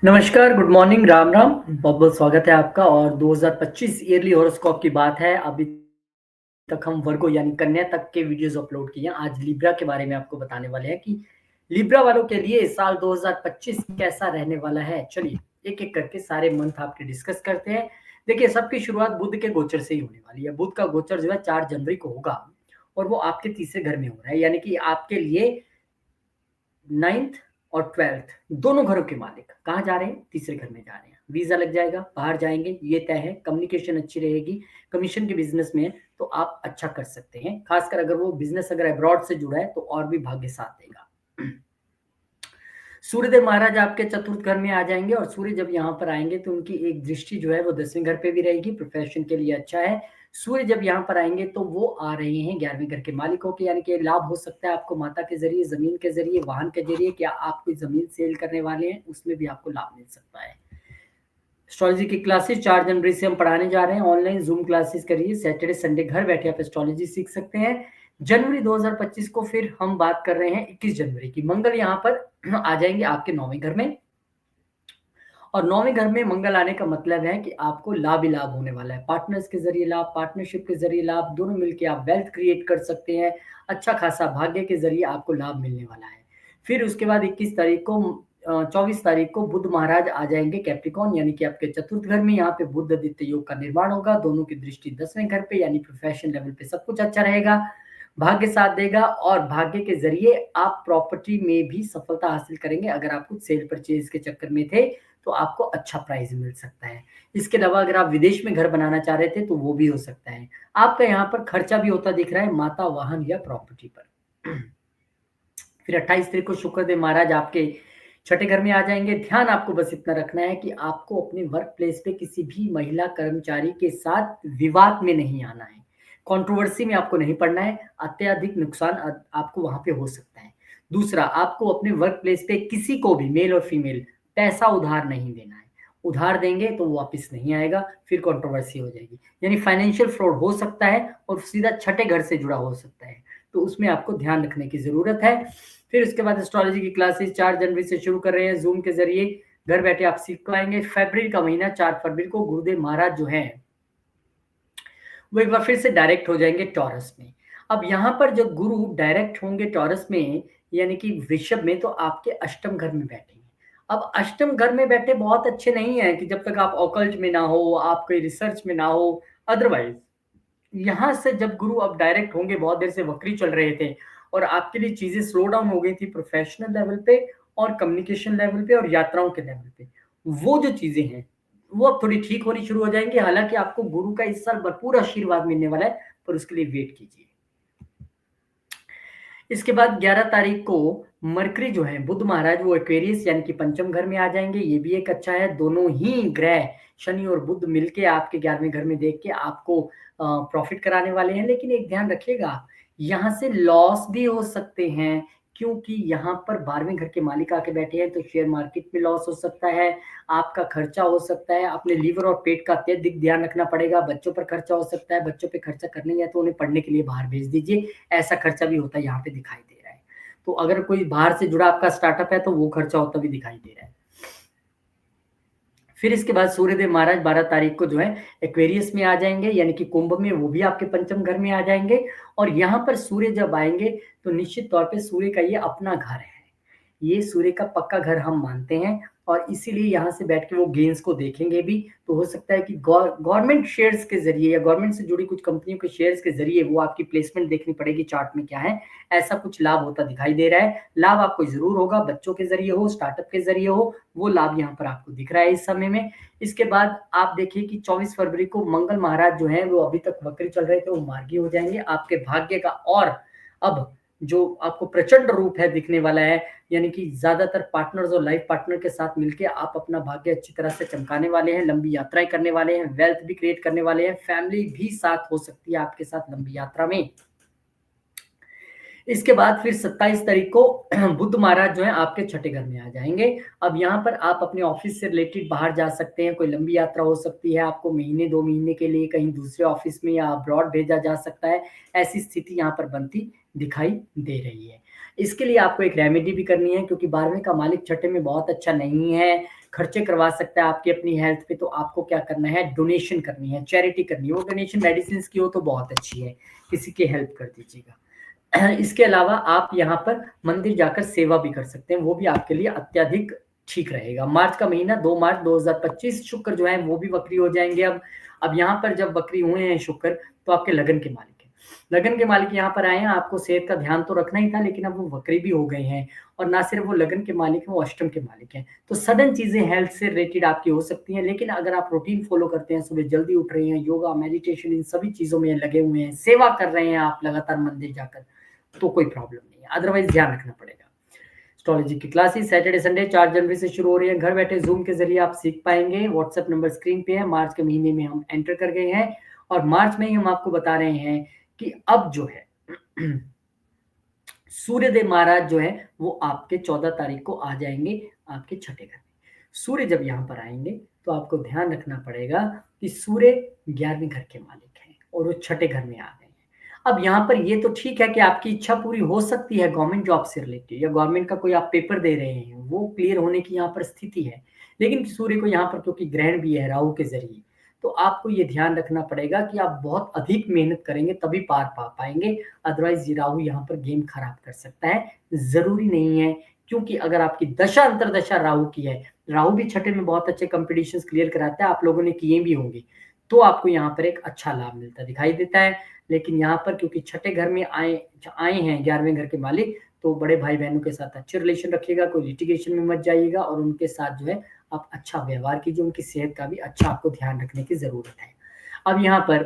नमस्कार, good morning, Ram Ram. बहुत-बहुत स्वागत है आपका और 2025 ईयरली हॉरोस्कोप की बात है। अभी तक हम वर्गो यानी कन्या तक के वीडियोज़ अपलोड किए हैं। आज लिब्रा के बारे में आपको बताने वाले हैं कि लिब्रा वालों के लिए साल 2025 कैसा रहने वाला है। चलिए, एक-एक करके सारे मंथ आपके डिस्कस करते हैं। देखिए, सबकी शुरुआत बुध के गोचर से ही होने वाली है। बुध का गोचर जो है 4 जनवरी को होगा और वो आपके तीसरे घर में हो रहा है, यानी कि आपके लिए 9th और 12th दोनों घरों के मालिक कहाँ जा रहे हैं? तीसरे घर में जा रहे हैं। वीज़ा लग जाएगा, बाहर जाएँगे, ये तय है। कम्युनिकेशन अच्छी रहेगी, कमीशन के बिज़नेस में हैं, तो आप अच्छा कर सकते हैं। ख़ासकर अगर वो बिज़नेस अगर अब्रॉड से जुड़ा है, तो और भी भाग्य साथ देगा। सूर्यदेव महाराज आपके चतुर्थ घर में आ जाएँगे और सूर्य जब यहाँ पर आएँगे तो उनकी एक दृष्टि जो है वो 10वें घर पे भी रहेगी, प्रोफ़ेशन के लिए अच्छा है। सूर्य जब यहाँ पर आएँगे तो वो आ रहे हैं 11वें घर के मालिकों के, यानी कि लाभ हो सकता है आपको माता के ज़रिए, ज़मीन के ज़रिए, वाहन के ज़रिए। क्या आप कोई ज़मीन सेल करने वाले हैं, उसमें भी आपको लाभ मिल सकता है। एस्ट्रोलॉजी की क्लासेस 4 जनवरी से हम पढ़ाने जा रहे हैं। ऑनलाइन ज़ूम क्लासेस करिए, सैटरडे, संडे घर बैठे आप एस्ट्रोलॉजी सीख सकते हैं। जनवरी 2025 को फिर हम बात कर रहे हैं 21 जनवरी की। मंगल यहाँ पर आ जाएँगे आपके 9वें घर में और 9वें घर में मंगल आने का मतलब है कि आपको लाभ ही लाभ होने वाला है। पार्टनर्स के ज़रिए लाभ, पार्टनरशिप के ज़रिए लाभ, दोनों मिलके आप वेल्थ क्रिएट कर सकते हैं। अच्छा खासा भाग्य के ज़रिए आपको लाभ मिलने वाला है। फिर उसके बाद 21 तारीख को 24 तारीख को बुध महाराज आ जाएँगे कैप्रिकॉर्न, यानी कि आपके चतुर्थ घर में। यहाँ पे बुध आदित्य योग का निर्माण होगा। दोनों की दृष्टि 10वें घर पे, यानी प्रोफेशन लेवल पे सब कुछ अच्छा रहेगा। भाग्य साथ देगा और भाग्य के ज़रिए आप प्रॉपर्टी में भी सफलता हासिल करेंगे। अगर आप कुछ सेल परचेज़ के चक्कर में थे, तो आपको अच्छा प्राइस मिल सकता है। इसके अलावा अगर आप विदेश में घर बनाना चाह रहे थे, तो वो भी हो सकता है। आपका यहाँ पर खर्चा भी होता दिख रहा है माता, वाहन या प्रॉपर्टी पर। फिर 28 तारीख को शुक्रदेव महाराज आपके छठे घर में आ जाएँगे। ध्यान आपको बस इतना रखना है कि आपको अपने वर्क प्लेस पे किसी भी महिला कर्मचारी के साथ विवाद में नहीं आना है। कंट्रोवर्सी में आपको नहीं पड़ना है, अत्यधिक नुकसान आपको वहाँ पे हो सकता है। दूसरा, आपको अपने वर्क प्लेस पे किसी को भी मेल और फीमेल पैसा उधार नहीं देना है। उधार देंगे तो वो वापस नहीं आएगा, फिर कंट्रोवर्सी हो जाएगी। यानी फाइनेंशियल फ्रॉड हो सकता है और सीधा छठे घर से जुड़ा हो सकता है। तो उसमें आपको ध्यान रखने की ज़रूरत है। फिर उसके बाद एस्ट्रोलॉजी की क्लासेस 4 जनवरी से शुरू कर रहे हैं ज़ूम के ज़रिए। घर बैठे आप सीख पाएँगे। फरवरी का महीना 4 फरवरी को गुरुदेव महाराज जो हैं, वो एक बार फिर से डायरेक्ट हो जाएँगे टॉरस में। अब यहाँ पर जब गुरु डायरेक्ट होंगे टॉरस में, यानी कि वृषभ में, तो आपके अष्टम घर में बैठेंगे। अब अष्टम घर में बैठे बहुत अच्छे नहीं हैं कि जब तक आप ऑकल्ट में ना हो, आप कोई रिसर्च में ना हो, अदरवाइज़ यहाँ से जब गुरु अब डायरेक्ट होंगे, बहुत देर से वक्री चल रहे थे और आपके लिए चीज़ें स्लो डाउन हो गई थी प्रोफेशनल लेवल पे और कम्युनिकेशन लेवल पे और यात्राओं के लेवल पे। वो जो चीज़ें हैं, वो अब थोड़ी ठीक होनी शुरू हो जाएँगी। हालाँकि आपको गुरु का इस साल भरपूर आशीर्वाद मिलने वाला है, पर उसके लिए वेट कीजिए। इसके बाद 11 तारीख को मरकरी जो है, बुध महाराज, वो एक्वेरियस यानी कि पंचम घर में आ जाएँगे। ये भी एक अच्छा है। दोनों ही ग्रह शनि और बुध मिलके आपके 11वें घर में देख के आपको प्रॉफ़िट कराने वाले हैं। लेकिन एक ध्यान रखिएगा, यहाँ से लॉस भी हो सकते हैं क्योंकि यहाँ पर 12वें घर के मालिक आके बैठे हैं, तो शेयर मार्केट में लॉस हो सकता है, आपका खर्चा हो सकता है। अपने लीवर और पेट का अत्यधिक ध्यान रखना पड़ेगा। बच्चों पर खर्चा हो सकता है, बच्चों पे खर्चा करना ही है तो उन्हें पढ़ने के लिए बाहर भेज दीजिए। ऐसा खर्चा भी होता है, यहाँ पे दिखाई दे रहा है। तो अगर कोई बाहर से जुड़ा आपका स्टार्टअप है तो वो खर्चा होता भी दिखाई दे रहा है। फिर इसके बाद सूर्यदेव महाराज 12 तारीख को जो है एक्वेरियस में आ जाएँगे, यानी कि कुंभ में, वो भी आपके पंचम घर में आ जाएँगे और यहाँ पर सूर्य जब आएँगे तो निश्चित तौर पे सूर्य का ये अपना घर है। ये सूर्य का पक्का घर हम मानते हैं और इसीलिए यहाँ से बैठ के वो गेन्स को देखेंगे भी। तो हो सकता है कि गवर्नमेंट शेयर्स के ज़रिए या गवर्नमेंट से जुड़ी कुछ कंपनियों के शेयर्स के ज़रिए वो आपकी प्लेसमेंट देखनी पड़ेगी चार्ट में क्या है। ऐसा कुछ लाभ होता दिखाई दे रहा है। लाभ आपको ज़रूर होगा, बच्चों के ज़रिए हो, स्टार्टअप के ज़रिए हो, वो लाभ यहाँ पर आपको दिख रहा है इस समय में। इसके बाद आप देखिए कि 24 फरवरी को मंगल महाराज जो हैं, वो अभी तक वक्री चल रहे थे, वो मार्गी हो जाएँगे। आपके भाग्य का और अब जो आपको प्रचंड रूप है दिखने वाला है, यानी कि ज़्यादातर पार्टनर्स और लाइफ पार्टनर के साथ मिलके आप अपना भाग्य अच्छी तरह से चमकाने वाले हैं, लंबी यात्राएँ करने वाले हैं, वेल्थ भी क्रिएट करने वाले हैं, फैमिली भी साथ हो सकती है आपके साथ लंबी यात्रा में। इसके बाद फिर 27 तारीख को बुध महाराज जो हैं आपके छठे घर में आ जाएँगे। अब यहाँ पर आप अपने ऑफ़िस से रिलेटेड बाहर जा सकते हैं, कोई लंबी यात्रा हो सकती है, आपको महीने 2 महीने के लिए कहीं दूसरे ऑफ़िस में या अब्रॉड भेजा जा सकता है। ऐसी स्थिति यहाँ पर बनती दिखाई दे रही है। इसके लिए आपको एक रेमेडी भी करनी है, क्योंकि 12वें का मालिक छठे में बहुत अच्छा नहीं है, खर्चे करवा सकता है आपकी अपनी हेल्थ पे। तो आपको क्या करना है, डोनेशन करनी है, चैरिटी करनी है। वो डोनेशन मेडिसिन की हो तो बहुत अच्छी है, किसी की हेल्प कर दीजिएगा। इसके अलावा आप यहाँ पर मंदिर जाकर सेवा भी कर सकते हैं, वो भी आपके लिए अत्यधिक ठीक रहेगा। मार्च का महीना 2 मार्च 2025 शुक्र जो है वो भी वक्री हो जाएंगे। अब यहाँ पर जब वक्री हुए हैं शुक्र, तो आपके लगन के मालिक हैं, लगन के मालिक यहाँ पर आए हैं। आपको सेहत का ध्यान तो रखना ही था, लेकिन अब वो वक्री भी हो गए हैं। और ना सिर्फ वो लगन के मालिक हैं, वो अष्टम के मालिक हैं। तो सडन चीजें हेल्थ से रिलेटेड आपकी हो सकती हैं, लेकिन अगर आप रूटीन फॉलो करते हैं, सुबह जल्दी उठ रहे हैं, योगा मेडिटेशन इन सभी चीजों में लगे हुए हैं, सेवा कर रहे हैं आप लगातार मंदिर जाकर, तो कोई प्रॉब्लम नहीं है। अदरवाइज ध्यान रखना पड़ेगा। एस्ट्रोलॉजी की क्लासेस सैटरडे संडे 4 जनवरी से शुरू हो रही है। घर बैठे जूम के जरिए आप सीख पाएंगे। व्हाट्सएप नंबर स्क्रीन पे है। मार्च के महीने में हम एंटर कर गए हैं, और मार्च में ही हम आपको बता रहे हैं कि अब जो है सूर्यदेव महाराज जो है वो आपके 14 तारीख को आ जाएंगे आपके छठे घर में। सूर्य जब यहाँ पर आएंगे तो आपको ध्यान रखना पड़ेगा कि सूर्य 11वें घर के मालिक हैं और वो छठे घर में आ गए हैं। अब यहाँ पर ये तो ठीक है कि आपकी इच्छा पूरी हो सकती है गवर्नमेंट जॉब से रिलेटेड, या गवर्नमेंट का कोई आप पेपर दे रहे हैं, वो क्लियर होने की यहाँ पर स्थिति है। लेकिन सूर्य को यहाँ पर क्योंकि ग्रहण भी है राहु के जरिए, तो आपको ये ध्यान रखना पड़ेगा कि आप बहुत अधिक मेहनत करेंगे तभी पार पा पाएंगे। अदरवाइज राहु यहाँ पर गेम खराब कर सकता है। जरूरी नहीं है, क्योंकि अगर आपकी दशा अंतरदशा राहु की है, राहु भी छठे में बहुत अच्छे कंपटीशंस क्लियर कराता है, आप लोगों ने किए भी होंगे, तो आपको यहाँ पर एक अच्छा लाभ मिलता दिखाई देता है। लेकिन यहाँ पर क्योंकि छठे घर में आए हैं 11वें घर के मालिक, तो बड़े भाई बहनों के साथ अच्छे रिलेशन रखिएगा, कोई लिटिगेशन में मत जाइएगा, और उनके साथ जो है आप अच्छा व्यवहार कीजिए। उनकी सेहत का भी अच्छा आपको ध्यान रखने की जरूरत है। अब यहाँ पर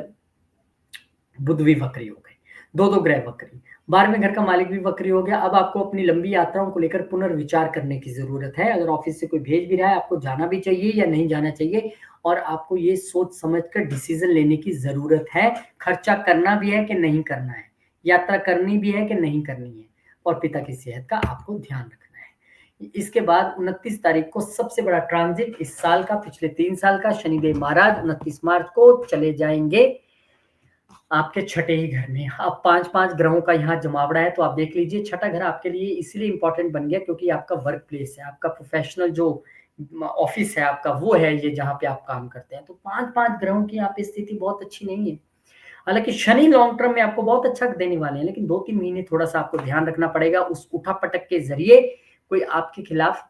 बुध भी वक्री हो गए, दो ग्रह वक्री, 12वें घर का मालिक भी वक्री हो गया। अब आपको अपनी लंबी यात्राओं को लेकर पुनर्विचार करने की जरूरत है। अगर ऑफिस से कोई भेज भी रहा है, आपको जाना भी चाहिए या नहीं जाना चाहिए, और आपको ये सोच समझकर डिसीजन लेने की जरूरत है। खर्चा करना भी है कि नहीं करना है, यात्रा करनी भी है कि नहीं करनी है, और पिता की सेहत का आपको ध्यान रखना है। इसके बाद 29 तारीख को सबसे बड़ा ट्रांजिट इस साल का, पिछले 3 साल का, शनिदेव महाराज 29 मार्च को चले जाएंगे आपके छठे ही घर में। अब 5 ग्रहों का यहाँ जमावड़ा है, तो आप देख लीजिए छठा घर आपके लिए इसलिए इंपॉर्टेंट बन गया क्योंकि आपका वर्क प्लेस है, आपका प्रोफेशनल जो ऑफिस है आपका, वो है ये जहाँ पे आप काम करते हैं। तो 5 ग्रहों की यहाँ पे स्थिति बहुत अच्छी नहीं है। हालांकि शनि लॉन्ग टर्म में आपको बहुत अच्छा देने वाले हैं, लेकिन 2-3 महीने थोड़ा सा आपको ध्यान रखना पड़ेगा। उस उठापटक के जरिए कोई आपके खिलाफ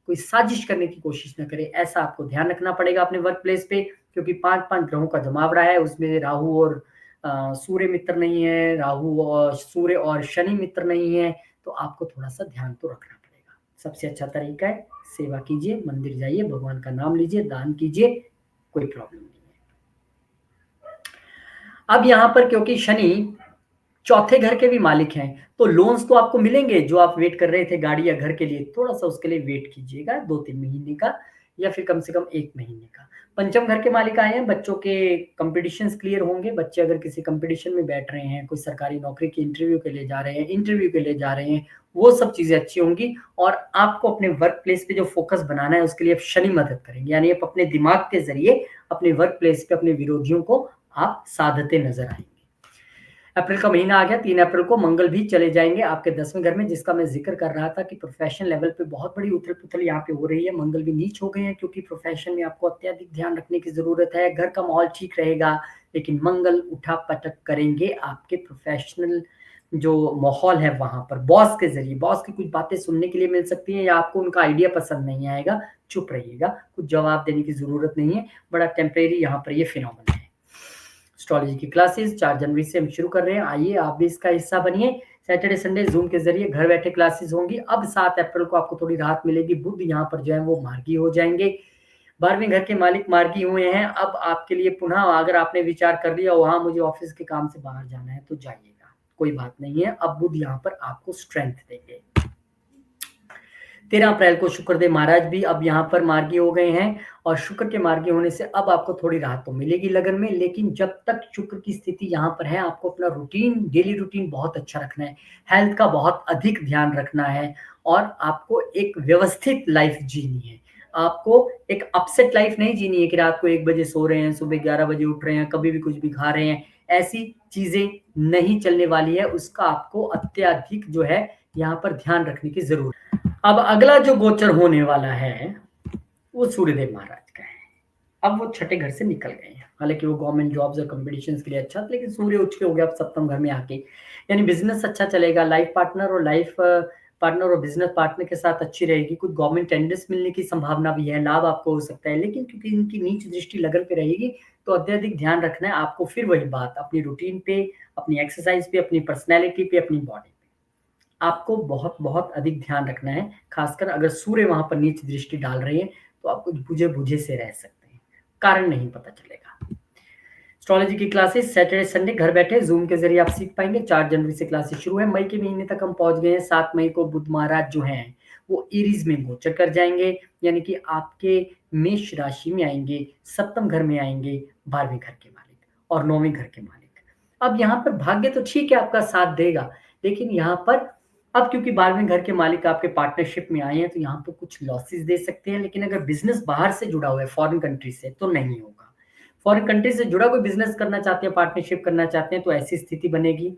कोई साजिश करने की कोशिश न करे, ऐसा आपको ध्यान रखना पड़ेगा अपने वर्क प्लेस पे। क्योंकि 5 ग्रहों का जमावड़ा है, उसमें राहु और सूर्य मित्र नहीं है, राहु और सूर्य और शनि मित्र नहीं है, तो आपको थोड़ा सा ध्यान तो रखना पड़ेगा। सबसे अच्छा तरीका है सेवा कीजिए, मंदिर जाइए, भगवान का नाम लीजिए, दान कीजिए, कोई प्रॉब्लम नहीं है। अब यहाँ पर क्योंकि शनि चौथे घर के भी मालिक हैं, तो लोन्स तो आपको मिलेंगे जो आप वेट कर रहे थे गाड़ी या घर के लिए, थोड़ा सा उसके लिए वेट कीजिएगा 2-3 महीने का, या फिर कम से कम 1 महीने का। पंचम घर के मालिक आए हैं, बच्चों के कंपटीशंस क्लियर होंगे। बच्चे अगर किसी कंपटीशन में बैठ रहे हैं, कोई सरकारी नौकरी की इंटरव्यू के लिए जा रहे हैं, इंटरव्यू के लिए जा रहे हैं, वो सब चीजें अच्छी होंगी। और आपको अपने वर्क प्लेस पे जो फोकस बनाना है उसके लिए शनि मदद करेंगे, यानी आप अपने दिमाग के जरिए अपने वर्क प्लेस पे अपने विरोधियों को आप साधते नजर आएंगे। अप्रैल का महीना आ गया, 3 अप्रैल को मंगल भी चले जाएंगे आपके 10वें घर में, जिसका मैं जिक्र कर रहा था कि प्रोफेशन लेवल पे बहुत बड़ी उथल पुथल यहाँ पे हो रही है। मंगल भी नीच हो गए हैं, क्योंकि प्रोफेशन में आपको अत्यधिक ध्यान रखने की जरूरत है। घर का माहौल ठीक रहेगा, लेकिन मंगल उठा पटक करेंगे आपके प्रोफेशनल जो माहौल है वहां पर। बॉस के जरिए, बॉस की कुछ बातें सुनने के लिए मिल सकती है, या आपको उनका आइडिया पसंद नहीं आएगा, चुप रहिएगा, कुछ जवाब देने की जरूरत नहीं है, बड़ा टेम्परेरी यहाँ पर ये फिनोमेना है। एस्ट्रोलॉजी की क्लासेस 4 जनवरी से हम शुरू कर रहे हैं, आइए आप भी इसका हिस्सा बनिए। सैटरडे संडे जूम के जरिए घर बैठे क्लासेस होंगी। अब 7 अप्रैल को आपको थोड़ी राहत मिलेगी, बुध यहाँ पर जो है वो मार्गी हो जाएंगे। 12वें घर के मालिक मार्गी हुए हैं। अब आपके लिए पुनः, अगर आपने विचार कर लिया वहां मुझे ऑफिस के काम से बाहर जाना है, तो जाइएगा, कोई बात नहीं है। अब बुध यहाँ पर आपको स्ट्रेंथ देंगे। 13 अप्रैल को शुक्रदेव महाराज भी अब यहाँ पर मार्गी हो गए हैं, और शुक्र के मार्गी होने से अब आपको थोड़ी राहत तो मिलेगी लगन में। लेकिन जब तक शुक्र की स्थिति यहाँ पर है, आपको अपना रूटीन, डेली रूटीन बहुत अच्छा रखना है, हेल्थ का बहुत अधिक ध्यान रखना है, और आपको एक व्यवस्थित लाइफ जीनी है। आपको एक अपसेट लाइफ नहीं जीनी है कि रात को 1 बजे सो रहे हैं, सुबह 11 बजे उठ रहे हैं, कभी भी कुछ भी खा रहे हैं, ऐसी चीजें नहीं चलने वाली है। उसका आपको अत्यधिक जो है यहाँ पर ध्यान रखने की ज़रूरत। अब अगला जो गोचर होने वाला है, वो सूर्यदेव महाराज का है। अब वो छठे घर से निकल गए हैं। हालाँकि वो गवर्नमेंट जॉब्स और कॉम्पिटिशन्स के लिए अच्छा था, लेकिन सूर्य उच्च के हो गया अब सप्तम घर में आके। यानी बिज़नेस अच्छा चलेगा, लाइफ पार्टनर और बिज़नेस पार्टनर के साथ अच्छी रहेगी। कुछ गवर्नमेंट टेंडर्स मिलने की संभावना भी है, लाभ आपको हो सकता है। लेकिन क्योंकि इनकी नीच दृष्टि लगन पे रहेगी, तो अत्यधिक ध्यान रखना है आपको। फिर वही बात, अपनी रूटीन पे, अपनी एक्सरसाइज़ पे, अपनी पर्सनैलिटी पे, अपनी बॉडी पे। आपको बहुत-बहुत अधिक ध्यान रखना है, खासकर अगर सूर्य वहाँ पर नीच दृष्टि डाल रही है, तो आप कुछ बुझे-बुझे से रह सकते हैं, कारण नहीं पता चलेगा। एस्ट्रोलॉजी की क्लासेस सैटरडे, संडे घर बैठे ज़ूम के ज़रिए आप सीख पाएँगे। 4 जनवरी से क्लासेस शुरू है, मई के महीने तक हम पहुँच गए हैं। 7 मई को बुध महाराज जो हैं, वो एरीज़ में गोचर कर जाएँगे, यानी कि आपके मेष राशि में आएँगे, सप्तम घर में आएँगे, 12वें घर के मालिक और 9वें घर के मालिक। अब यहाँ पर भाग्य तो ठीक है आपका साथ देगा, लेकिन यहाँ पर अब क्योंकि 12वें घर के मालिक आपके पार्टनरशिप में आए हैं, तो यहाँ पे कुछ लॉसेस दे सकते हैं, लेकिन अगर बिज़नेस बाहर से जुड़ा हुआ है, फॉरेन कंट्री से, तो नहीं होगा। फॉरेन कंट्री से जुड़ा कोई बिज़नेस करना चाहते हैं, पार्टनरशिप करना चाहते हैं, तो ऐसी स्थिति बनेगी।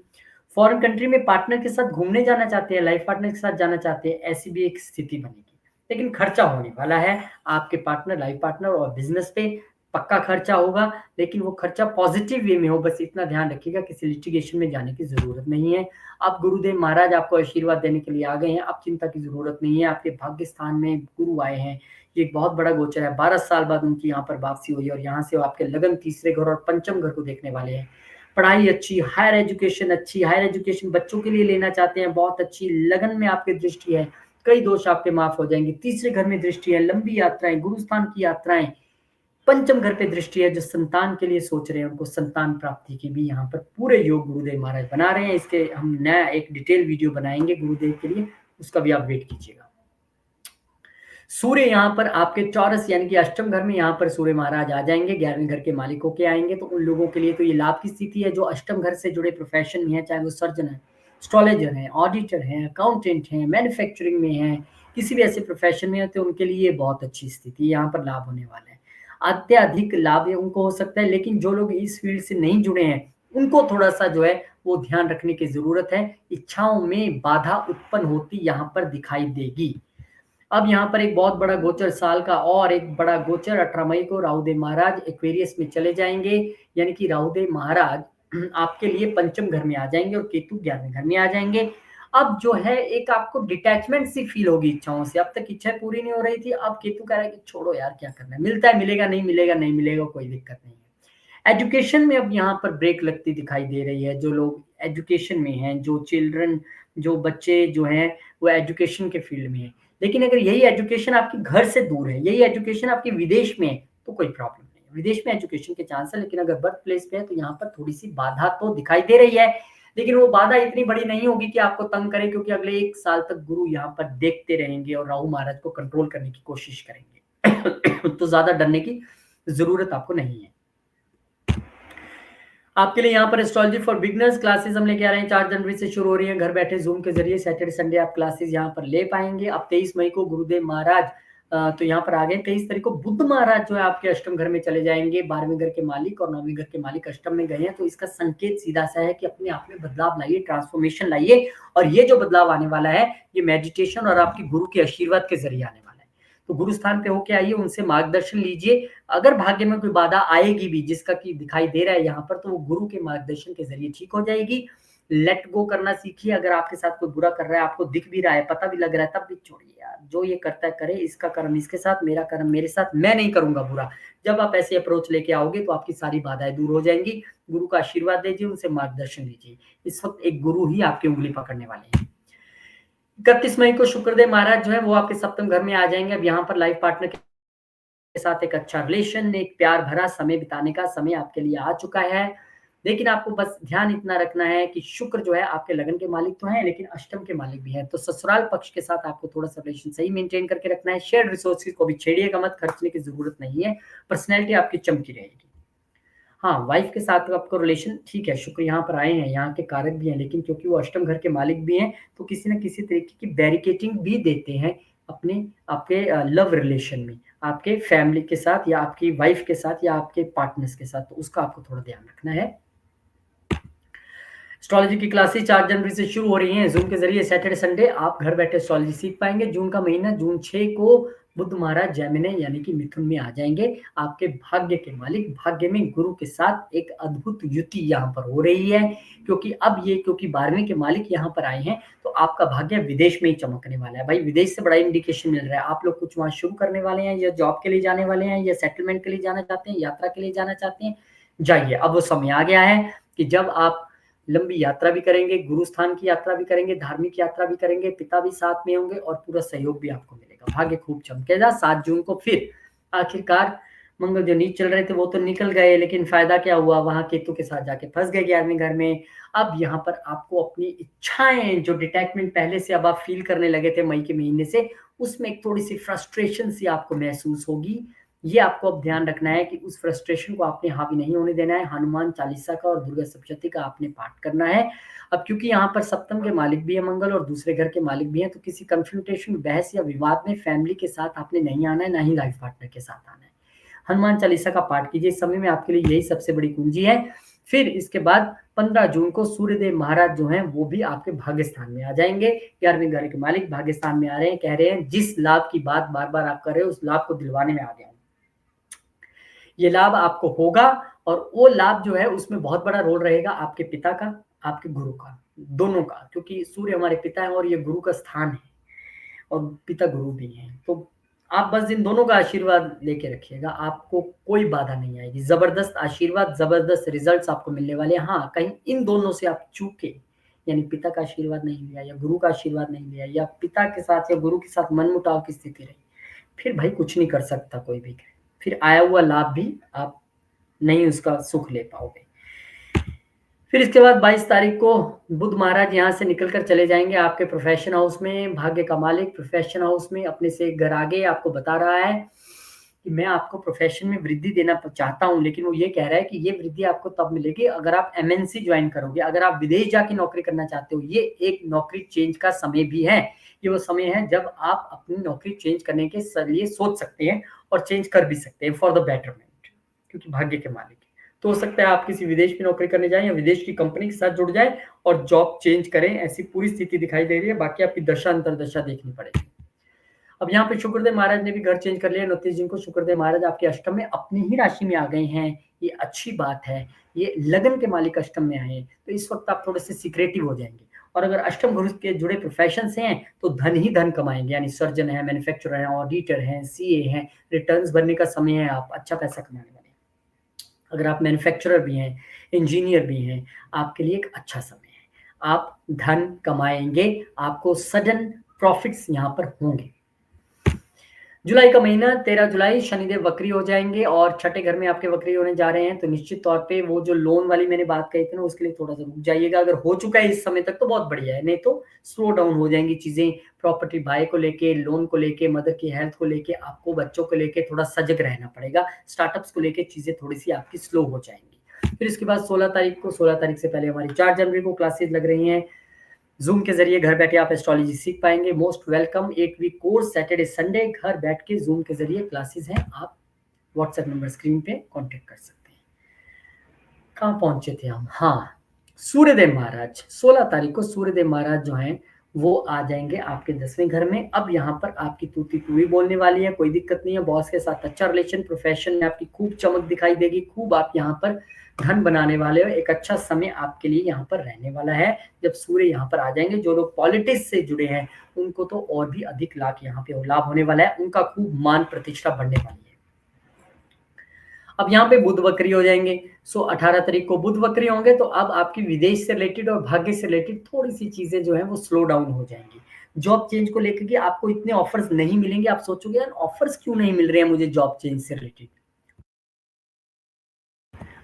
फॉरेन कंट्री में पार्टनर के साथ घूमने जाना चाहते हैं, लाइफ पार्टनर के साथ जाना चाहते हैं, ऐसी भी एक स्थिति बनेगी। लेकिन खर्चा होने वाला है, आपके पार्टनर, लाइफ पार्टनर और बिज़नेस पे पक्का खर्चा होगा, लेकिन वो खर्चा पॉज़िटिव वे में हो, बस इतना ध्यान रखिएगा किसी लिटिगेशन में जाने की ज़रूरत नहीं है। अब गुरुदेव महाराज आपको आशीर्वाद देने के लिए आ गए हैं, अब चिंता की ज़रूरत नहीं है, आपके भाग्य स्थान में गुरु आए हैं। ये एक बहुत बड़ा गोचर है, 12 साल बाद उनकी यहाँ पर वापसी हुई है और यहाँ से वो आपके लगन तीसरे घर और पंचम घर को देखने वाले हैं। पढ़ाई अच्छी, हायर एजुकेशन बच्चों के लिए लेना चाहते हैं, बहुत अच्छी लगन में आपकी दृष्टि है, कई दोष आपके माफ हो जाएंगे। तीसरे घर में दृष्टि है, लंबी यात्राएं, गुरुस्थान की यात्राएं, पंचम घर पे दृष्टि है, जो संतान के लिए सोच रहे हैं उनको संतान प्राप्ति की भी यहाँ पर पूरे योग गुरुदेव महाराज बना रहे हैं। इसके हम नया एक डिटेल वीडियो बनाएंगे गुरुदेव के लिए, उसका भी आप वेट कीजिएगा। सूर्य यहाँ पर आपके चौरस यानी कि अष्टम घर में यहाँ पर सूर्य महाराज आ जाएंगे, 11वें घर के मालिक होके आएंगे, तो उन लोगों के लिए तो ये लाभ की स्थिति है जो अष्टम घर से जुड़े प्रोफेशन में है, चाहे वो सर्जन है, एस्ट्रोलॉजर है, ऑडिटर है, अकाउंटेंट है, मैन्युफैक्चरिंग में है, किसी भी ऐसे प्रोफेशन में है, तो उनके लिए बहुत अच्छी स्थिति, यहाँ पर लाभ होने वाला है। अत्यधिक लाभ ये उनको हो सकता है, लेकिन जो लोग इस फील्ड से नहीं जुड़े हैं, उनको थोड़ा सा जो है वो ध्यान रखने की जरूरत है। इच्छाओं में बाधा उत्पन्न होती यहाँ पर दिखाई देगी। अब यहाँ पर एक बहुत बड़ा गोचर साल का और एक बड़ा गोचर 18 मई को राहुदेव महाराज एक्वेरियस में चले जाएंगे, यानी कि राहुदेव महाराज आपके लिए पंचम घर में आ जाएंगे और केतु 11वें घर में आ जाएंगे। अब जो है एक आपको डिटैचमेंट सी फील होगी इच्छाओं से, अब तक इच्छाएं पूरी नहीं हो रही थी, अब केतु कह रहा है कि छोड़ो यार क्या करना है, मिलता है मिलेगा, नहीं मिलेगा नहीं मिलेगा, कोई दिक्कत नहीं है। एजुकेशन में अब यहाँ पर ब्रेक लगती दिखाई दे रही है। जो लोग एजुकेशन में हैं, जो चिल्ड्रन, जो बच्चे जो हैं वो एजुकेशन के फील्ड में है, लेकिन अगर यही एजुकेशन आपके घर से दूर है, यही एजुकेशन आपके विदेश में है, तो कोई प्रॉब्लम नहीं है। विदेश में एजुकेशन के चांस है, लेकिन अगर बर्थ प्लेस पे है तो यहाँ पर थोड़ी सी बाधा तो दिखाई दे रही है, लेकिन वो बाधा इतनी बड़ी नहीं होगी कि आपको तंग करे, क्योंकि अगले 1 साल तक गुरु यहाँ पर देखते रहेंगे और राहु महाराज को कंट्रोल करने की कोशिश करेंगे। तो ज्यादा डरने की जरूरत आपको नहीं है। आपके लिए यहाँ पर एस्ट्रोलॉजी फॉर बिगनर्स क्लासेस हम लेके आ रहे हैं, 4 जनवरी से शुरू हो रही है, घर बैठे जूम के जरिए सैटरडे संडे आप क्लासेस यहाँ पर ले पाएंगे। अब 23 मई को गुरुदेव महाराज तो यहाँ पर आ गए। 23 तारीख को बुध महाराज जो है आपके अष्टम घर में चले जाएंगे, 12वें घर के मालिक और 9वें घर के मालिक अष्टम में गए हैं, तो इसका संकेत सीधा सा है कि अपने आप में बदलाव लाइए, ट्रांसफॉर्मेशन लाइए, और ये जो बदलाव आने वाला है ये मेडिटेशन और आपकी गुरु के आशीर्वाद के जरिए आने वाला है। तो गुरु स्थान पे होके आइए, उनसे मार्गदर्शन लीजिए। अगर भाग्य में कोई बाधा आएगी भी, जिसका कि दिखाई दे रहा है यहाँ पर, तो वो गुरु के मार्गदर्शन के जरिए ठीक हो जाएगी। लेट गो करना सीखिए। अगर आपके साथ कोई बुरा कर रहा है, आपको दिख भी रहा है, पता भी लग रहा है, तब भी छोड़िए यार, जो ये करता है करे, इसका कर्म इसके साथ, मेरा कर्म मेरे साथ, मैं नहीं करूंगा बुरा। जब आप ऐसे अप्रोच लेके आओगे तो आपकी सारी बाधाएं दूर हो जाएंगी। गुरु का आशीर्वाद दीजिए, उनसे मार्गदर्शन लीजिए। इस वक्त एक गुरु ही आपकी उंगली पकड़ने वाले हैं। 31 मई को शुक्रदेव महाराज जो है वो आपके सप्तम घर में आ जाएंगे। अब यहाँ पर लाइफ पार्टनर के साथ एक अच्छा रिलेशन, एक प्यार भरा समय बिताने का समय आपके लिए आ चुका है। लेकिन आपको बस ध्यान इतना रखना है कि शुक्र जो है आपके लगन के मालिक तो हैं, लेकिन अष्टम के मालिक भी हैं, तो ससुराल पक्ष के साथ आपको थोड़ा सा रिलेशन सही मेंटेन करके रखना है। शेयर्ड रिसोर्सेज को भी छेड़िएगा मत, खर्चने की जरूरत नहीं है। पर्सनैलिटी आपकी चमकी रहेगी। हाँ, वाइफ के साथ आपको रिलेशन ठीक है, शुक्र यहाँ पर आए हैं, यहाँ के कारक भी हैं, लेकिन क्योंकि वो अष्टम घर के मालिक भी हैं, तो किसी न किसी तरीके की बैरिकेटिंग भी देते हैं अपने आपके लव रिलेशन में, आपके फैमिली के साथ या आपकी वाइफ के साथ या आपके पार्टनर्स के साथ, तो उसका आपको थोड़ा ध्यान रखना है। एस्ट्रोलॉजी की क्लासेस 4 जनवरी से शुरू हो रही हैं। ज़ूम के ज़रिए सैटरडे, संडे आप घर बैठे एस्ट्रोलॉजी सीख पाएँगे। जून का महीना जून 6 को बुध महाराज जेमिनी यानी कि मिथुन में आ जाएँगे। आपके भाग्य के मालिक भाग्य में गुरु के साथ एक अद्भुत युति यहाँ पर हो रही है, क्योंकि 12वें के मालिक यहाँ पर आए हैं, तो आपका भाग्य विदेश में ही चमकने वाला है। भाई विदेश से बड़ा इंडिकेशन मिल रहा है। आप लोग कुछ वहाँ शुरू करने वाले हैं या जॉब के लिए जाने वाले हैं या सेटलमेंट के लिए जाना चाहते हैं, यात्रा के लिए जाना चाहते हैं, जाइए। अब वो समय आ गया है कि जब आप लंबी यात्रा भी करेंगे, गुरु स्थान की यात्रा भी करेंगे, धार्मिक यात्रा भी करेंगे, पिता भी साथ में होंगे और पूरा सहयोग भी आपको मिलेगा। भाग्य खूब चमकेगा। 7 जून को फिर आखिरकार मंगल जो नीच चल रहे थे वो तो निकल गए, लेकिन फायदा क्या हुआ, वहां केतु के साथ जाके फंस गए 11वें घर में। अब यहाँ पर आपको अपनी इच्छाएं जो डिटैचमेंट पहले से अब आप फील करने लगे थे मई के महीने से, उसमें एक थोड़ी सी फ्रस्ट्रेशन सी आपको महसूस होगी। ये आपको अब ध्यान रखना है कि उस फ्रस्ट्रेशन को आपने हावी नहीं होने देना है। हनुमान चालीसा का और दुर्गा सप्तशती का आपने पाठ करना है। अब क्योंकि यहाँ पर सप्तम के मालिक भी है मंगल और दूसरे घर के मालिक भी हैं, तो किसी कंफ्रंटेशन, बहस या विवाद में फैमिली के साथ आपने नहीं आना है, ना ही लाइफ पार्टनर के साथ आना है। हनुमान चालीसा का पाठ कीजिए। इस समय में आपके लिए यही सबसे बड़ी कुंजी है। फिर इसके बाद 15 जून को सूर्यदेव महाराज जो हैं वो भी आपके भाग्य स्थान में आ जाएंगे। 11वें घर के मालिक भाग्य स्थान में आ रहे हैं, कह रहे हैं जिस लाभ की बात बार बार आप कर रहे हो उस लाभ को दिलवाने में आ गया हूं। ये लाभ आपको होगा और वो लाभ जो है उसमें बहुत बड़ा रोल रहेगा आपके पिता का, आपके गुरु का, दोनों का, क्योंकि सूर्य हमारे पिता है और ये गुरु का स्थान है और पिता गुरु भी हैं। तो आप बस इन दोनों का आशीर्वाद लेके रखिएगा, आपको कोई बाधा नहीं आएगी। जबरदस्त आशीर्वाद, जबरदस्त रिजल्ट्स आपको मिलने वाले हैं। हाँ, कहीं इन दोनों से आप चूके, यानी पिता का आशीर्वाद नहीं लिया या गुरु का आशीर्वाद नहीं लिया या पिता के साथ या गुरु के साथ मनमुटाव की स्थिति रही, फिर भाई कुछ नहीं कर सकता कोई भी। फिर आया हुआ लाभ भी आप नहीं उसका सुख ले पाओगे। फिर इसके बाद 22 तारीख को बुध महाराज यहाँ से निकलकर चले जाएंगे आपके प्रोफेशन हाउस में। भाग्य का मालिक प्रोफेशन हाउस में अपने से एक घर आगे आपको बता रहा है कि मैं आपको प्रोफेशन में वृद्धि देना चाहता हूं, लेकिन वो ये कह रहा है कि ये वृद्धि आपको तब मिलेगी अगर आप एमएनसी ज्वाइन करोगे, अगर आप विदेश जाके नौकरी करना चाहते हो। ये एक नौकरी चेंज का समय भी है। ये वो समय है जब आप अपनी नौकरी चेंज करने के लिए सोच सकते हैं और चेंज कर भी सकते हैं फॉर द बेटरमेंट, क्योंकि भाग्य के मालिक है। तो हो सकता है आप किसी विदेश में नौकरी करने जाएं या विदेश की कंपनी के साथ जुड़ जाए और जॉब चेंज करें, ऐसी पूरी स्थिति दिखाई दे रही है। बाकी आपकी दशा अंतरदशा देखनी पड़ेगी। अब यहाँ पे शुक्रदेव महाराज ने भी घर चेंज कर लिया। 29 जून को शुक्रदेव महाराज आपके अष्टम में अपनी ही राशि में आ गए हैं। ये अच्छी बात है। ये लगन के मालिक अष्टम में आए, तो इस वक्त आप थोड़े से सीक्रेटिव हो जाएंगे। और अगर अष्टम गुरु के जुड़े प्रोफेशन से हैं तो धन ही धन कमाएंगे, यानी सर्जन है, मैन्युफैक्चरर है, ऑडिटर हैं, सीए हैं। रिटर्न्स भरने का समय है, आप अच्छा पैसा कमाने वाले हैं। अगर आप मैन्युफैक्चरर भी हैं, इंजीनियर भी हैं, आपके लिए एक अच्छा समय है। आप धन कमाएंगे, आपको सडन प्रॉफिट्स यहाँ पर होंगे। जुलाई का महीना 13 जुलाई शनिदेव वक्री हो जाएंगे और छठे घर में आपके वक्री होने जा रहे हैं, तो निश्चित तौर पे वो जो लोन वाली मैंने बात कही थी ना, उसके लिए थोड़ा सा रुक जाइएगा। अगर हो चुका है इस समय तक तो बहुत बढ़िया है, नहीं तो स्लो डाउन हो जाएंगी चीजें। प्रॉपर्टी बाय को लेके, लोन को लेके, मदर की हेल्थ को लेके, आपको बच्चों को लेके थोड़ा सजग रहना पड़ेगा। स्टार्टअप्स को लेके चीजें थोड़ी सी आपकी स्लो हो जाएंगी। फिर इसके बाद 16 तारीख से पहले हमारी 4 जनवरी को क्लासेस लग रही हैं। जूम के जरिए घर बैठे आप एस्ट्रोलॉजी सीख पाएंगे। Most welcome. 8 week course Saturday Sunday घर बैठ के जूम के जरिए क्लासेस हैं। आप व्हाट्सएप नंबर स्क्रीन पे कांटेक्ट कर सकते हैं। कहाँ पहुंचे थे हम? हाँ, सूर्यदेव महाराज 16 तारीख को सूर्यदेव महाराज जो हैं वो आ जाएंगे आपके 10वें घर में। अब यहाँ पर आपकी तूती पूरी बोलने वाली है, कोई दिक्कत नहीं है। बॉस के साथ अच्छा रिलेशन, प्रोफेशन में आपकी खूब चमक दिखाई देगी, खूब आप यहाँ पर धन बनाने वाले हो। एक अच्छा समय आपके लिए यहाँ पर रहने वाला है जब सूर्य यहाँ पर आ जाएंगे। जो लोग पॉलिटिक्स से जुड़े हैं उनको तो और भी अधिक लाभ यहाँ पे लाभ होने वाला है, उनका खूब मान प्रतिष्ठा बढ़ने वाली है। अब यहाँ पे बुध वक्री हो जाएंगे। 18 तारीख को बुध वक्री होंगे, तो अब आपकी विदेश से रिलेटेड और भाग्य से रिलेटेड थोड़ी सी चीजें जो है वो स्लो डाउन हो जाएंगी। जॉब चेंज को लेकर के आपको इतने ऑफर्स नहीं मिलेंगे। आप सोचोगे यार ऑफर्स क्यों नहीं मिल रहे हैं मुझे जॉब चेंज से रिलेटेड।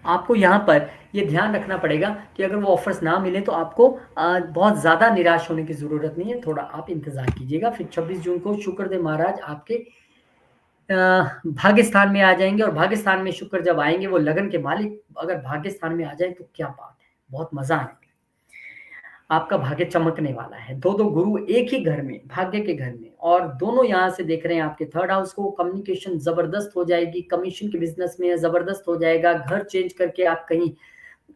आपको यहाँ पर ये ध्यान रखना पड़ेगा कि अगर वो ऑफर्स ना मिले तो आपको बहुत ज़्यादा निराश होने की ज़रूरत नहीं है, थोड़ा आप इंतज़ार कीजिएगा। फिर 26 जून को शुक्रदेव महाराज आपके भाग्य स्थान में आ जाएंगे और भाग्य स्थान में शुक्र जब आएंगे, वो लगन के मालिक अगर भाग्य स्थान में आ जाए तो क्या बात है, बहुत मजा आएगा। आपका भाग्य चमकने वाला है। दो गुरु एक ही घर में, भाग्य के घर में, और दोनों यहाँ से देख रहे हैं आपके थर्ड हाउस को। कम्युनिकेशन जबरदस्त हो जाएगी, कमीशन के बिजनेस में जबरदस्त हो जाएगा। घर चेंज करके आप कहीं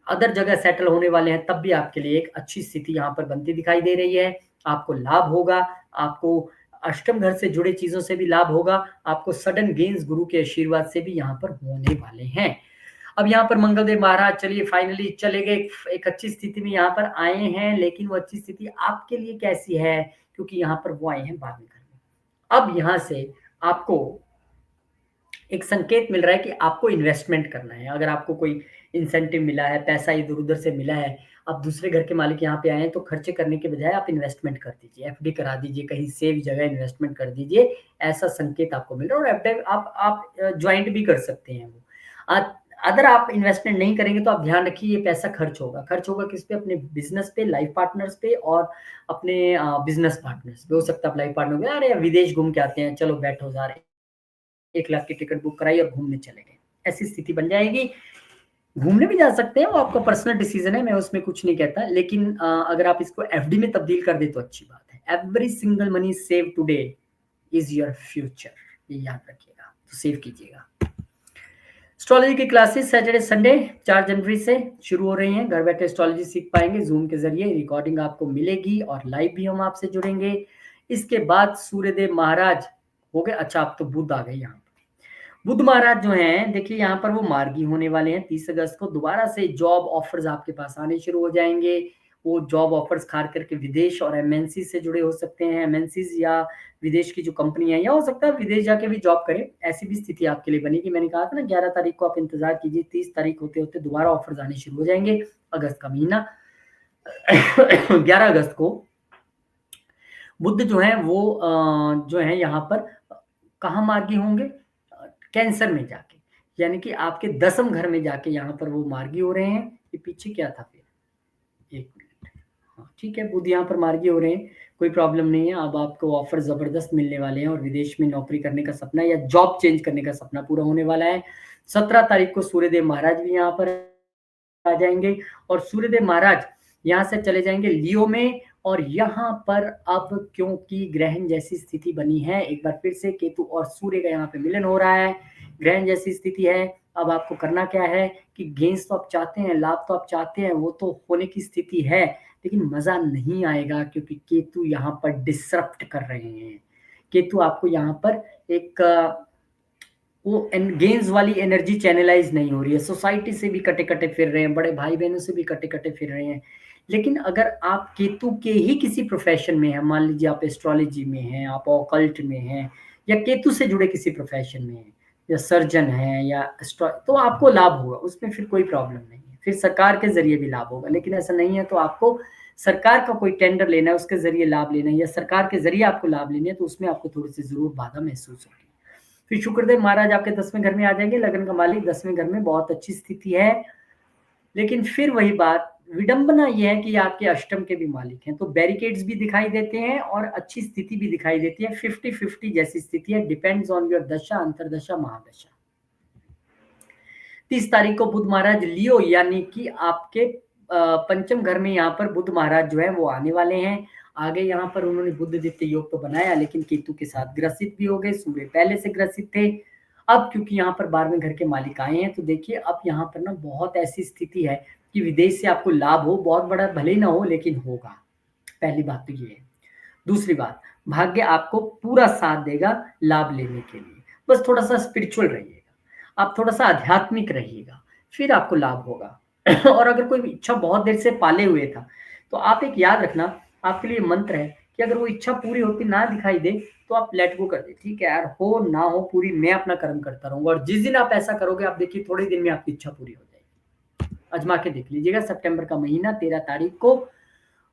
अदर जगह सेटल होने वाले हैं, तब भी आपके लिए एक अच्छी स्थिति यहाँ पर बनती दिखाई दे रही है। आपको लाभ होगा, आपको अष्टम घर से जुड़े चीज़ों से भी लाभ होगा, आपको सडन गेन्स गुरु के आशीर्वाद से भी यहाँ पर होने वाले हैं। अब यहाँ पर मंगलदेव महाराज चलिए फाइनली चले गए, एक अच्छी स्थिति में यहाँ पर आए हैं, लेकिन वो अच्छी स्थिति आपके लिए कैसी है? क्योंकि यहाँ पर वो आए हैं 12वें घर में। अब यहाँ से आपको एक संकेत मिल रहा है कि आपको इन्वेस्टमेंट करना है। अगर आपको कोई इंसेंटिव मिला है, पैसा इधर-उधर से मिला है, आप दूसरे घर के मालिक यहाँ पे आए हैं, तो खर्चे करने के बजाय आप इन्वेस्टमेंट कर दीजिए, एफडी करा दीजिए, कहीं सेफ जगह इन्वेस्टमेंट कर दीजिए, ऐसा संकेत आपको मिल रहा है। और एफडी आप जॉइंट भी कर सकते हैं वो। अगर आप इन्वेस्टमेंट नहीं करेंगे तो आप ध्यान रखिए ये पैसा खर्च होगा किस पे? अपने बिज़नेस पे, लाइफ पार्टनर्स पे और अपने बिज़नेस पार्टनर्स पे। हो सकता है आप लाइफ पार्टनर को अरे विदेश घूम के आते हैं, चलो बैठो ज़रा 1 लाख की टिकट बुक कराई और घूमने चले गए। ऐसी स्थिति बन जाएगी। घूमने भी जा सकते हैं, वो आपका पर्सनल डिसीजन है, मैं उसमें कुछ नहीं कहता। लेकिन अगर आप इसको एफडी में तब्दील कर दें तो अच्छी बात है। Every single money save today is your future, ये याद रखिएगा, तो सेव कीजिएगा। एस्ट्रोलॉजी की क्लासेस सैटरडे संडे 4 जनवरी से शुरू हो रही हैं। घर बैठे एस्ट्रोलॉजी सीख पाएंगे जूम के जरिए, रिकॉर्डिंग आपको मिलेगी और लाइव भी हम आपसे जुड़ेंगे। इसके बाद सूर्यदेव महाराज हो गए। अच्छा, आप तो बुध आ गए यहाँ। बुध महाराज जो हैं, देखिए यहाँ पर वो मार्गी होने वाले हैं। 30 अगस्त को दोबारा से जॉब ऑफर्स आपके पास आने शुरू हो जाएंगे। वो जॉब ऑफर्स खास करके विदेश और एमएनसी से जुड़े हो सकते हैं। एमएनसीज या विदेश की जो कंपनियां, या हो सकता है विदेश जाके भी जॉब करें, ऐसी भी स्थिति आपके लिए बनेगी। मैंने कहा था ना 11 तारीख को आप इंतजार कीजिए, 30 तारीख होते होते दोबारा ऑफर्स आने शुरू हो जाएंगे। अगस्त का महीना 11 अगस्त को बुध जो है वो जो है यहाँ पर कहाँ मार्गी होंगे? कैंसर में जाके, यानी कि आपके 10वें घर में जाके यहाँ पर वो मार्गी हो रहे हैं। ये पीछे क्या था फिर? 1 मिनट। हाँ, ठीक है, बुध यहाँ पर मार्गी हो रहे हैं, कोई प्रॉब्लम नहीं है। अब आपको ऑफर ज़बरदस्त मिलने वाले हैं और विदेश में नौकरी करने का सपना या जॉब चेंज करने का सपना पूरा होने वाला है। 17 तारीख को सूर्यदेव महाराज भी यहाँ पर आ जाएँगे और सूर्यदेव महाराज यहाँ से चले जाएँगे लियो में। और यहाँ पर अब क्योंकि ग्रहण जैसी स्थिति बनी है, एक बार फिर से केतु और सूर्य का यहाँ पे मिलन हो रहा है, ग्रहण जैसी स्थिति है। अब आपको करना क्या है कि गेन्स तो आप चाहते हैं, लाभ तो आप चाहते हैं, वो तो होने की स्थिति है, लेकिन मज़ा नहीं आएगा क्योंकि केतु यहाँ पर डिसरप्ट कर रहे हैं। केतु आपको यहाँ पर एक वो गेन्स वाली एनर्जी चैनलाइज नहीं हो रही है। सोसाइटी से भी कटे-कटे फिर रहे हैं, बड़े भाई-बहनों से भी कटे-कटे फिर रहे हैं। लेकिन अगर आप केतु के ही किसी प्रोफ़ेशन में हैं, मान लीजिए आप एस्ट्रोलॉजी में हैं, आप ऑकल्ट में हैं या केतु से जुड़े किसी प्रोफ़ेशन में हैं या सर्जन हैं या तो आपको लाभ होगा, उसमें फिर कोई प्रॉब्लम नहीं है। फिर सरकार के ज़रिए भी लाभ होगा, लेकिन ऐसा नहीं है तो आपको सरकार का कोई टेंडर लेना है, उसके ज़रिए लाभ लेना है या सरकार के ज़रिए आपको लाभ लेने हैं, तो उसमें आपको थोड़ी-सी ज़रूर बाधा महसूस होगी। फिर शुक्रदेव महाराज आपके 10वें घर में आ जाएंगे, लगन का मालिक 10वें घर में, बहुत अच्छी स्थिति है। लेकिन फिर वही बात, विडंबना ये है कि आपके अष्टम के भी मालिक हैं, तो बैरिकेड्स भी दिखाई देते हैं और अच्छी स्थिति भी दिखाई देती है। 50-50 जैसी स्थिति है, डिपेंड्स ऑन योर दशा, अंतरदशा, महादशा। 30 तारीख को बुध महाराज लियो यानी कि आपके पंचम घर में यहाँ पर बुध महाराज जो है वो आने वाले हैं। आगे यहाँ पर उन्होंने बुध दित्य योग तो बनाया, लेकिन केतु के साथ ग्रसित भी हो गए। सूर्य पहले से ग्रसित थे। अब क्योंकि यहाँ पर 12वें घर के मालिक आए हैं, तो देखिए अब यहाँ पर ना बहुत ऐसी स्थिति है कि विदेश से आपको लाभ हो, बहुत बड़ा भले ही ना हो लेकिन होगा। पहली बात तो ये है। दूसरी बात, भाग्य आपको पूरा साथ देगा लाभ लेने के लिए। बस थोड़ा-सा स्पिरिचुअल रहिएगा, आप थोड़ा-सा आध्यात्मिक रहिएगा, फिर आपको लाभ होगा। और अगर कोई इच्छा बहुत देर से पाले हुए था, तो आप एक याद रखना, आपके लिए मंत्र है कि अगर वो इच्छा पूरी होती ना दिखाई दे, तो आप लेट गो कर दें। ठीक है यार, हो ना हो पूरी, मैं अपना कर्म करता रहूँगा। और जिस दिन आप ऐसा करोगे, आप देखिए थोड़े दिन में आपकी इच्छा पूरी हो जाएगी। आज़मा के देख लीजिएगा। सितंबर का महीना 13 तारीख को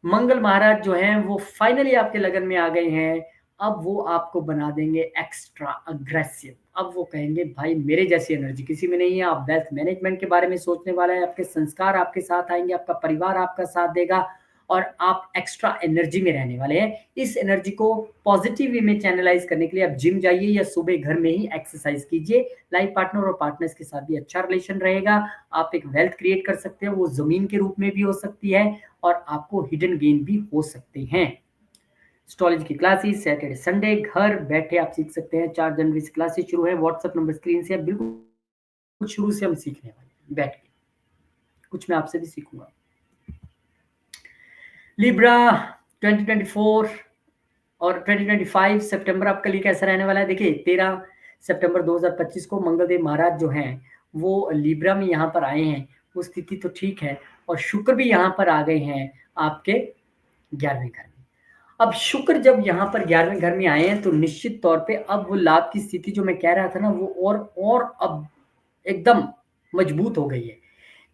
मंगल महाराज जो हैं वो फाइनली आपके लगन में आ गए हैं। अब वो आपको बना देंगे एक्स्ट्रा अग्रेसिव। अब वो कहेंगे भाई मेरे जैसी एनर्जी किसी में नहीं है। आप वेल्थ मैनेजमेंट के बारे में सोचने वाला है, आपके संस्कार आपके साथ आएंगे, आपका परिवार आपका साथ देगा और आप एक्स्ट्रा एनर्जी में रहने वाले हैं। इस एनर्जी को पॉजिटिव वे में चैनलाइज करने के लिए आप जिम जाइए या सुबह घर में ही एक्सरसाइज कीजिए। लाइफ पार्टनर और पार्टनर्स के साथ भी अच्छा रिलेशन रहेगा। आप एक वेल्थ क्रिएट कर सकते हैं, वो जमीन के रूप में भी हो सकती है और आपको हिडन गेन भी हो सकते हैं। एस्ट्रोलॉजी की क्लासेस सैटरडे संडे घर बैठे आप सीख सकते हैं। 4 जनवरी से क्लासेस शुरू है। व्हाट्सएप नंबर स्क्रीन से बिल्कुल शुरू से हम सीखने वाले हैं बैठ के। कुछ मैं आपसे भी सीखूंगा। लिब्रा 2024 और 2025 सितंबर आपके लिए कैसा रहने वाला है? देखिए 13 सितंबर 2025 को मंगलदेव महाराज जो हैं वो लिब्रा में यहाँ पर आए हैं, वो स्थिति तो ठीक है, और शुक्र भी यहाँ पर आ गए हैं आपके 11वें घर में। अब शुक्र जब यहाँ पर 11वें घर में आए हैं तो निश्चित तौर पे अब वो लाभ की स्थिति जो मैं कह रहा था ना वो और अब एकदम मजबूत हो गई है।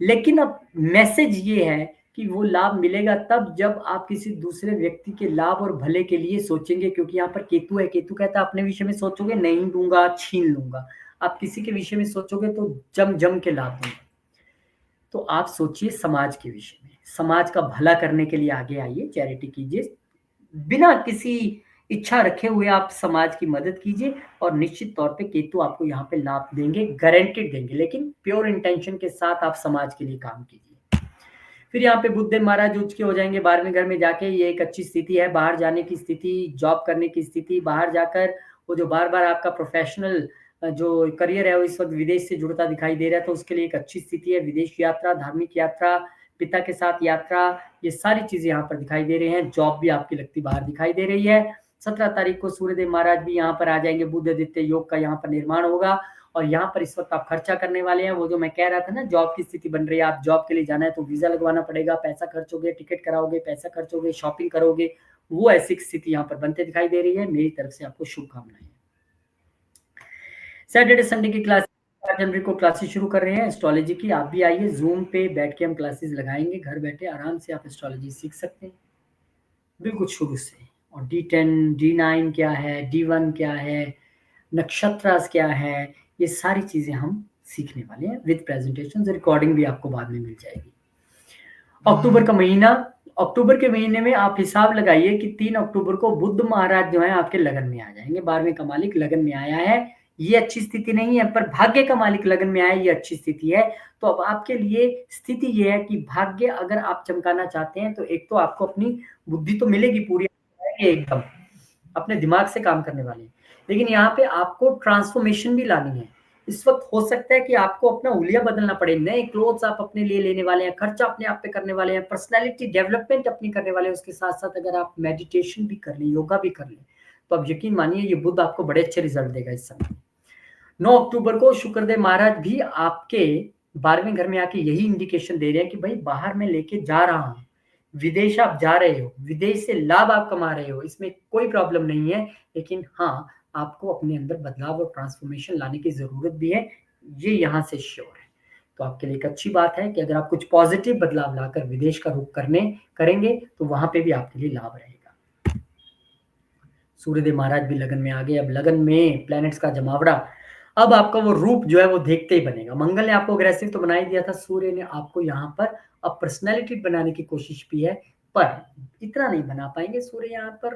लेकिन अब मैसेज ये है कि वो लाभ मिलेगा तब जब आप किसी दूसरे व्यक्ति के लाभ और भले के लिए सोचेंगे, क्योंकि यहाँ पर केतु है। केतु कहता है अपने विषय में सोचोगे नहीं दूंगा, छीन लूंगा। आप किसी के विषय में सोचोगे तो जम जम के लाभ दूंगा। तो आप सोचिए समाज के विषय में, समाज का भला करने के लिए आगे आइए, चैरिटी कीजिए, बिना किसी इच्छा रखे हुए आप समाज की मदद कीजिए, और निश्चित तौर पे केतु आपको यहाँ पे लाभ देंगे, गारंटेड देंगे, लेकिन प्योर इंटेंशन के साथ आप समाज के लिए काम कीजिए। फिर यहाँ पे बुधदेव महाराज उच्च के हो जाएंगे 12वें घर में जाके, ये एक अच्छी स्थिति है, बाहर जाने की स्थिति, जॉब करने की स्थिति, बाहर जाकर वो जो बार बार आपका प्रोफेशनल जो करियर है वो इस वक्त विदेश से जुड़ता दिखाई दे रहा है, तो उसके लिए एक अच्छी स्थिति है। विदेश यात्रा, धार्मिक यात्रा, पिता के साथ यात्रा, ये सारी चीजें यहाँ पर दिखाई दे रही हैं। जॉब भी आपकी लगती बाहर दिखाई दे रही है। 17 तारीख को सूर्यदेव महाराज भी यहाँ पर आ जाएंगे, बुध आदित्य योग का यहाँ पर निर्माण होगा, और यहाँ पर इस वक्त आप खर्चा करने वाले हैं। वो जो मैं कह रहा था ना, जॉब की स्थिति बन रही है, आप जॉब के लिए जाना है तो वीजा लगवाना पड़ेगा, पैसा खर्च होगे, टिकट कराओगे, पैसा खर्च होगे, शॉपिंग करोगे, वो ऐसी स्थिति यहाँ पर बनते दिखाई दे रही है। मेरी तरफ से आपको शुभकामनाएं। सैटरडे संडे की क्लास 4 जनवरी को क्लासेस शुरू कर रहे हैं एस्ट्रोलॉजी की। आप भी आइए, जूम पे बैठ के हम क्लासेस लगाएंगे, घर बैठे आराम से आप एस्ट्रोलॉजी सीख सकते हैं बिल्कुल शुरू से। और D10 D9 क्या है, D1 क्या है, नक्षत्रास क्या है, ये सारी चीजें हम सीखने वाले हैं विद प्रेजेंटेशन। रिकॉर्डिंग भी आपको बाद में मिल जाएगी। अक्टूबर का महीना, अक्टूबर के महीने में आप हिसाब लगाइए कि 3 अक्टूबर को बुध महाराज जो है आपके लगन में आ जाएंगे। 12वें का मालिक लगन में आया है, ये अच्छी स्थिति नहीं है, पर भाग्य का मालिक लगन में आया, ये अच्छी स्थिति है। तो अब आपके लिए स्थिति ये है कि भाग्य अगर आप चमकाना चाहते हैं तो एक तो आपको अपनी बुद्धि तो मिलेगी पूरी एकदम, अपने दिमाग से काम करने वाले, लेकिन यहाँ पे आपको ट्रांसफॉर्मेशन भी लानी है। इस वक्त हो सकता है कि आपको अपना हुलिया बदलना पड़े, नए क्लोथ्स आप अपने लिए लेने वाले हैं, खर्चा अपने आप पे करने वाले हैं, पर्सनैलिटी डेवलपमेंट अपनी करने वाले हैं। उसके साथ साथ अगर आप मेडिटेशन भी कर लें, योगा भी कर लें, तो अब यकीन मानिए ये बुध आपको बड़े अच्छे रिजल्ट देगा इस समय। 9 अक्टूबर को शुक्रदेव महाराज भी आपके 12वें घर में आके यही इंडिकेशन दे रहे हैं कि भाई बाहर मैं लेके जा रहा हूँ, विदेश आप जा रहे हो, विदेश से लाभ आप कमा रहे हो, इसमें कोई प्रॉब्लम नहीं है, लेकिन हाँ आपको अपने अंदर बदलाव और ट्रांसफॉर्मेशन लाने की जरूरत भी है, ये यहाँ से श्योर है। तो आपके लिए एक अच्छी बात है कि अगर आप कुछ पॉजिटिव बदलाव लाकर विदेश का रुख करेंगे तो वहां पे भी आपके लिए लाभ रहेगा। सूर्यदेव महाराज भी लगन में आ गए, अब लगन में प्लैनेट्स का जमावड़ा, अब आपका वो रूप जो है वो देखते ही बनेगा। मंगल ने आपको अग्रेसिव तो बना ही दिया था, सूर्य ने आपको यहाँ पर अब पर्सनैलिटी बनाने की कोशिश भी है, पर इतना नहीं बना पाएंगे। सूर्य यहाँ पर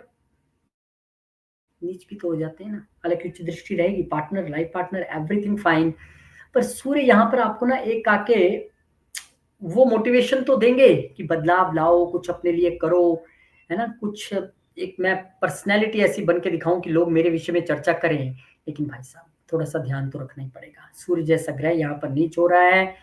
नीच भी तो हो जाते हैं ना, हालांकि उच्च दृष्टि रहेगी, partner, life partner, everything fine, पर सूर्य यहाँ पर आपको ना एक आके वो मोटिवेशन तो देंगे कि बदलाव लाओ, कुछ अपने लिए करो, है ना, कुछ एक मैं पर्सनैलिटी ऐसी बन के दिखाऊं कि लोग मेरे विषय में चर्चा करें। लेकिन भाई साहब थोड़ा सा ध्यान तो रखना ही पड़ेगा, सूर्य जैसा ग्रह यहाँ पर नीच हो रहा है,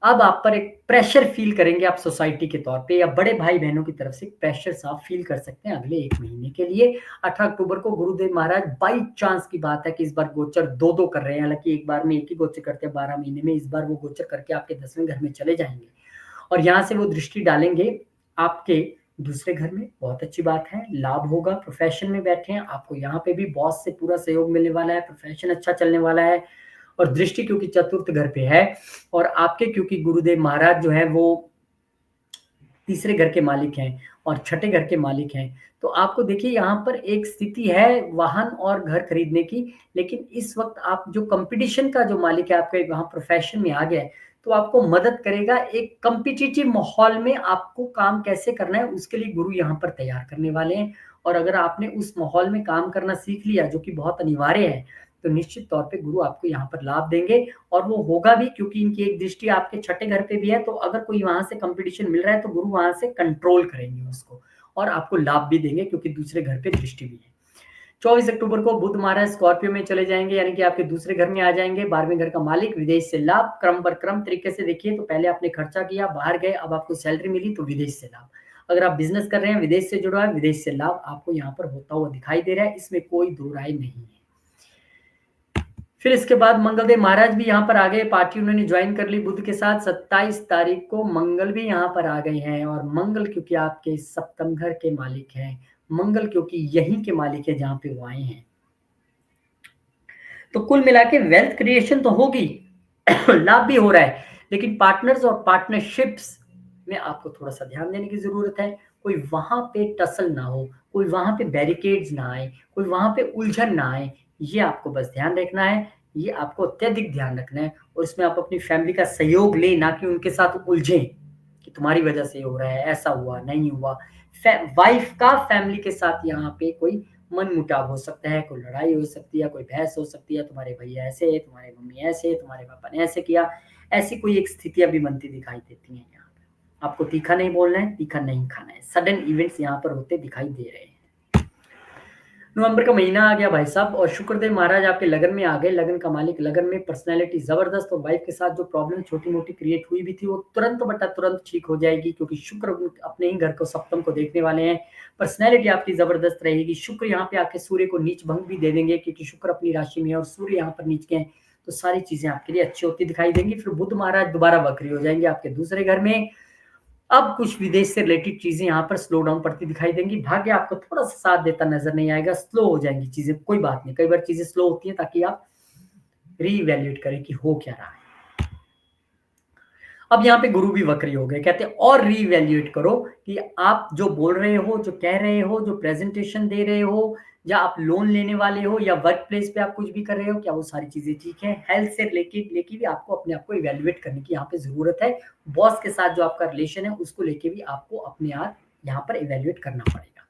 अब आप पर एक प्रेशर फील करेंगे आप सोसाइटी के तौर पे, या बड़े भाई बहनों की तरफ से प्रेशर आप फील कर सकते हैं अगले 1 महीने के लिए। 18 अक्टूबर को गुरुदेव महाराज बाई चांस की बात है कि इस बार गोचर 2-2 कर रहे हैं, हालांकि एक बार में एक ही गोचर करते हैं 12 महीने में, इस बार वो गोचर करके आपके 10वें घर में चले जाएंगे, और यहाँ से वो दृष्टि डालेंगे आपके दूसरे घर में। बहुत अच्छी बात है, लाभ होगा। प्रोफेशन में बैठे हैं, आपको यहाँ पे भी बॉस से पूरा सहयोग मिलने वाला है, प्रोफेशन अच्छा चलने वाला है, और दृष्टि क्योंकि चतुर्थ घर पे है, और आपके क्योंकि गुरुदेव महाराज जो है वो तीसरे घर के मालिक हैं और छठे घर के मालिक हैं, तो आपको देखिए यहाँ पर एक स्थिति है वाहन और घर खरीदने की, लेकिन इस वक्त आप जो कंपटीशन का जो मालिक है आपके वहां प्रोफेशन में आ गया है, तो आपको मदद करेगा। एक कंपिटिटिव माहौल में आपको काम कैसे करना है उसके लिए गुरु यहाँ पर तैयार करने वाले हैं, और अगर आपने उस माहौल में काम करना सीख लिया जो कि बहुत अनिवार्य है, तो निश्चित तौर पे गुरु आपको यहाँ पर लाभ देंगे, और वो होगा भी क्योंकि इनकी एक दृष्टि आपके छठे घर पे भी है। तो अगर कोई वहां से कंपटीशन मिल रहा है तो गुरु वहां से कंट्रोल करेंगे उसको, और आपको लाभ भी देंगे क्योंकि दूसरे घर पे दृष्टि भी है। 24 अक्टूबर को बुध महाराज स्कॉर्पियो में चले जाएंगे, यानी कि आपके दूसरे घर में आ जाएंगे। 12वें घर का मालिक, विदेश से लाभ, क्रम पर क्रम तरीके से देखिए तो पहले आपने खर्चा किया, बाहर गए, अब आपको सैलरी मिली तो विदेश से लाभ। अगर आप बिजनेस कर रहे हैं, विदेश से जुड़ा है, विदेश से लाभ आपको यहाँ पर होता हुआ दिखाई दे रहा है, इसमें कोई दो राय नहीं है। फिर इसके बाद मंगलदेव महाराज भी यहाँ पर आ गए, पार्टी उन्होंने ज्वाइन कर ली बुध के साथ। 27 तारीख को मंगल भी यहाँ पर आ गए हैं, और मंगल क्योंकि आपके सप्तम घर के मालिक हैं, मंगल क्योंकि यहीं के मालिक है जहां पे वो आए हैं, तो कुल मिला के वेल्थ क्रिएशन तो होगी लाभ भी हो रहा है, लेकिन पार्टनर्स और पार्टनरशिप्स में आपको थोड़ा सा ध्यान देने की जरूरत है। कोई वहां पे टसल ना हो, कोई वहां पे बैरिकेड्स ना आए, कोई वहां पे उलझन ना आए, ये आपको बस ध्यान रखना है, ये आपको अत्यधिक ध्यान रखना है। और इसमें आप अपनी फैमिली का सहयोग ले, ना कि उनके साथ उलझे कि तुम्हारी वजह से हो रहा है, ऐसा हुआ नहीं हुआ। वाइफ का फैमिली के साथ यहाँ पे कोई मन मुटाव हो सकता है, कोई लड़ाई हो सकती है, कोई बहस हो सकती है, तुम्हारे भैया ऐसे है, तुम्हारे मम्मी ऐसे है, तुम्हारे पापा ने ऐसे किया, ऐसी कोई एक स्थितियां भी बनती दिखाई देती हैं। यहाँ पे आपको तीखा नहीं बोलना है, तीखा नहीं खाना है, सडन इवेंट्स यहाँ पर होते दिखाई दे रहे हैं। नवंबर का महीना आ गया भाई साहब, और शुक्रदेव महाराज आपके लगन में आ गए। लगन का मालिक, लगन में पर्सनैलिटी जबरदस्त, और वाइफ के साथ जो प्रॉब्लम छोटी मोटी क्रिएट हुई भी थी वो तुरंत बटा तुरंत ठीक हो जाएगी, क्योंकि शुक्र अपने ही घर को, सप्तम को देखने वाले हैं। पर्सनैलिटी आपकी जबरदस्त रहेगी। शुक्र यहाँ पे आके सूर्य को नीच भंग भी दे देंगे, क्योंकि शुक्र अपनी राशि में है और सूर्य यहाँ पर नीच के हैं, तो सारी चीजें आपके लिए अच्छी होती दिखाई देंगी। फिर बुध महाराज दोबारा वक्री हो जाएंगे आपके दूसरे घर में। अब कुछ विदेश से रिलेटेड चीजें यहाँ पर स्लो डाउन पड़ती दिखाई देंगी। भाग्य आपको थोड़ा सा साथ देता नजर नहीं आएगा, स्लो हो जाएंगी चीजें, कोई बात नहीं, कई बार चीजें स्लो होती हैं ताकि आप रीवैल्यूएट करें कि हो क्या रहा है। अब यहाँ पे गुरु भी वक्री हो गए, कहते हैं और रीवैल्यूएट करो कि आप जो बोल रहे हो, जो कह रहे हो, जो प्रेजेंटेशन दे रहे हो, या आप लोन लेने वाले हो, या वर्क प्लेस पे आप कुछ भी कर रहे हो, क्या वो सारी चीजें ठीक है। हेल्थ से लेके भी आपको अपने आप को इवेल्युएट करने की यहाँ पे जरूरत है। बॉस के साथ जो आपका रिलेशन है उसको लेके भी आपको अपने आप यहाँ पर इवेल्युएट करना पड़ेगा।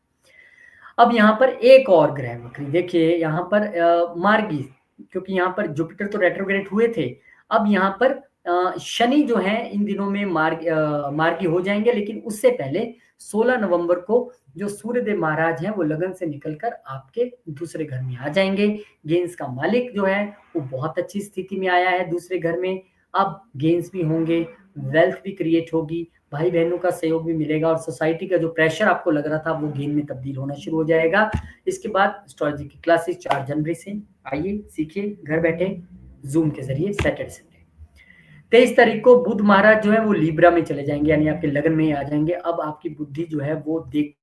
अब यहाँ पर एक और ग्रह वक्री देखिए, यहाँ पर मार्गी, क्योंकि यहाँ पर जुपिटर तो रेट्रोग्रेड हुए थे, अब यहाँ पर शनि जो है इन दिनों में मार्गी हो जाएंगे, लेकिन उससे पहले 16 नवंबर को जो सूर्यदेव महाराज हैं वो लगन से निकलकर आपके दूसरे घर में आ जाएंगे। गेंस का मालिक जो है वो बहुत अच्छी स्थिति में आया है दूसरे घर में। अब गेंस भी होंगे, वेल्थ भी क्रिएट होगी, भाई बहनों का सहयोग भी मिलेगा, और सोसाइटी का जो प्रेशर आपको लग रहा था वो गेन में तब्दील होना शुरू हो जाएगा। इसके बाद एस्ट्रोलॉजी की क्लासेस 4 जनवरी से आइए सीखिए घर बैठे जूम के जरिए सैटरडे संडे। 23 तारीख को बुध महाराज जो है वो लिब्रा में चले जाएंगे, यानी आपके लगन में ही आ जाएंगे। अब आपकी बुद्धि जो है वो देखते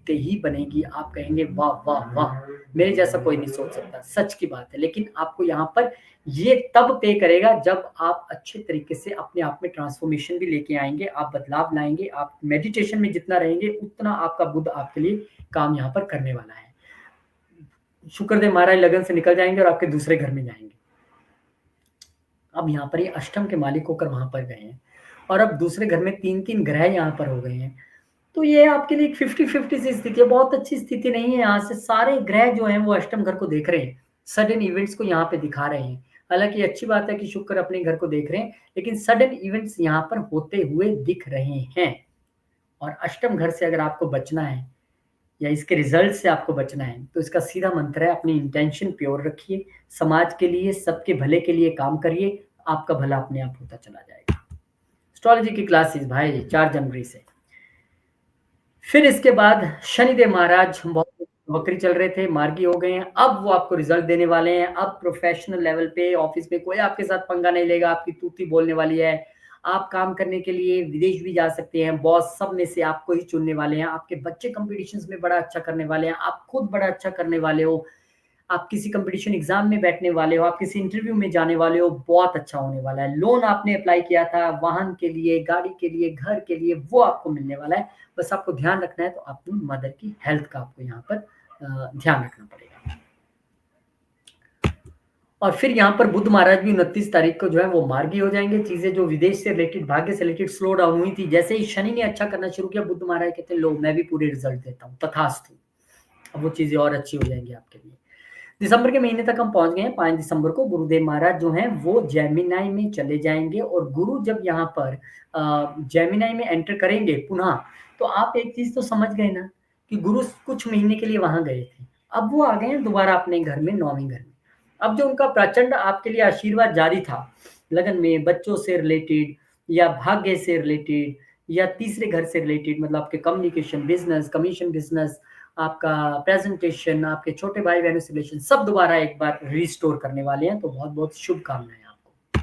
ही बनेगी, आप कहेंगे वाह वाह वाह, मेरे जैसा कोई नहीं सोच सकता, सच की बात है। लेकिन आपको यहाँ पर ये तब पे करेगा जब आप अच्छे तरीके से अपने आप में ट्रांसफॉर्मेशन भी लेके आएंगे, आप बदलाव लाएंगे। आप मेडिटेशन में जितना रहेंगे उतना आपका बुध आपके लिए काम यहाँ पर करने वाला है। शुक्रदेव महाराज लगन से निकल जाएंगे और आपके दूसरे घर में जाएंगे। अब यहाँ पर ये अष्टम के मालिक होकर वहां पर गए हैं, और अब दूसरे घर में 3-3 ग्रह यहाँ पर हो गए हैं, तो ये आपके लिए 50-50 सी स्थिति है, बहुत अच्छी स्थिति नहीं है। यहाँ से सारे ग्रह जो हैं वो अष्टम घर को देख रहे हैं, सडन इवेंट्स को यहाँ पे दिखा रहे हैं। हालांकि अच्छी बात है कि शुक्र अपने घर को देख रहे हैं, लेकिन सडन इवेंट्स यहाँ पर होते हुए दिख रहे हैं। और अष्टम घर से अगर आपको बचना है, या इसके रिजल्ट से आपको बचना है, तो इसका सीधा मंत्र है अपनी इंटेंशन प्योर रखिए, समाज के लिए, सबके भले के लिए काम करिए, आपका भला अपने आप होता चला जाएगा। एस्ट्रोलॉजी की क्लासेस भाई 4 जनवरी से। फिर इसके बाद शनिदेव महाराज बहुत वक्री चल रहे थे, मार्गी हो गए हैं, अब वो आपको रिजल्ट देने वाले हैं। अब प्रोफेशनल लेवल पे ऑफिस में कोई आपके साथ पंगा नहीं लेगा, आपकी तूती बोलने वाली है। आप काम करने के लिए विदेश भी जा सकते हैं, बॉस सब में से आपको ही चुनने वाले हैं। आपके बच्चे कंपटीशंस में बड़ा अच्छा करने वाले हैं, आप खुद बड़ा अच्छा करने वाले हो, आप किसी कंपटीशन एग्जाम में बैठने वाले हो, आप किसी इंटरव्यू में जाने वाले हो, बहुत अच्छा होने वाला है। लोन आपने अप्लाई किया था वाहन के लिए, गाड़ी के लिए, घर के लिए, वो आपको मिलने वाला है। बस आपको ध्यान रखना है, तो अपनी मदर की हेल्थ का आपको यहाँ पर ध्यान रखना पड़ेगा। और फिर यहाँ पर बुध महाराज भी 29 तारीख को जो है वो मार्गी हो जाएंगे। चीजें जो विदेश से रिलेटेड, भाग्य से रिलेटेड स्लो डाउन हुई थी, जैसे ही शनि ने अच्छा करना शुरू किया, बुध महाराज कहते हैं लो मैं भी पूरे रिजल्ट देता हूँ, तथास्तु। अब वो चीजें और अच्छी हो जाएंगी आपके लिए। दिसंबर के महीने तक हम पहुंच गए हैं। 5 दिसंबर को गुरुदेव महाराज जो हैं वो जेमिनाई में चले जाएंगे, और गुरु जब यहाँ पर जेमिनाई में एंटर करेंगे पुनः, तो आप एक चीज तो समझ गए ना कि गुरु कुछ महीने के लिए वहां गए थे, अब वो आ गए हैं दोबारा अपने घर में 9वें घर में। अब जो उनका प्रचंड आपके लिए आशीर्वाद जारी था, लगन में, बच्चों से रिलेटेड या भाग्य से रिलेटेड या तीसरे घर से रिलेटेड, मतलब आपके कम्युनिकेशन, बिज़नेस, कमीशन बिज़नेस, आपका प्रेज़ेंटेशन, आपके छोटे भाई-बहनों से रिलेशन, सब दोबारा एक बार रिस्टोर करने वाले हैं, तो बहुत-बहुत शुभकामनाएँ आपको।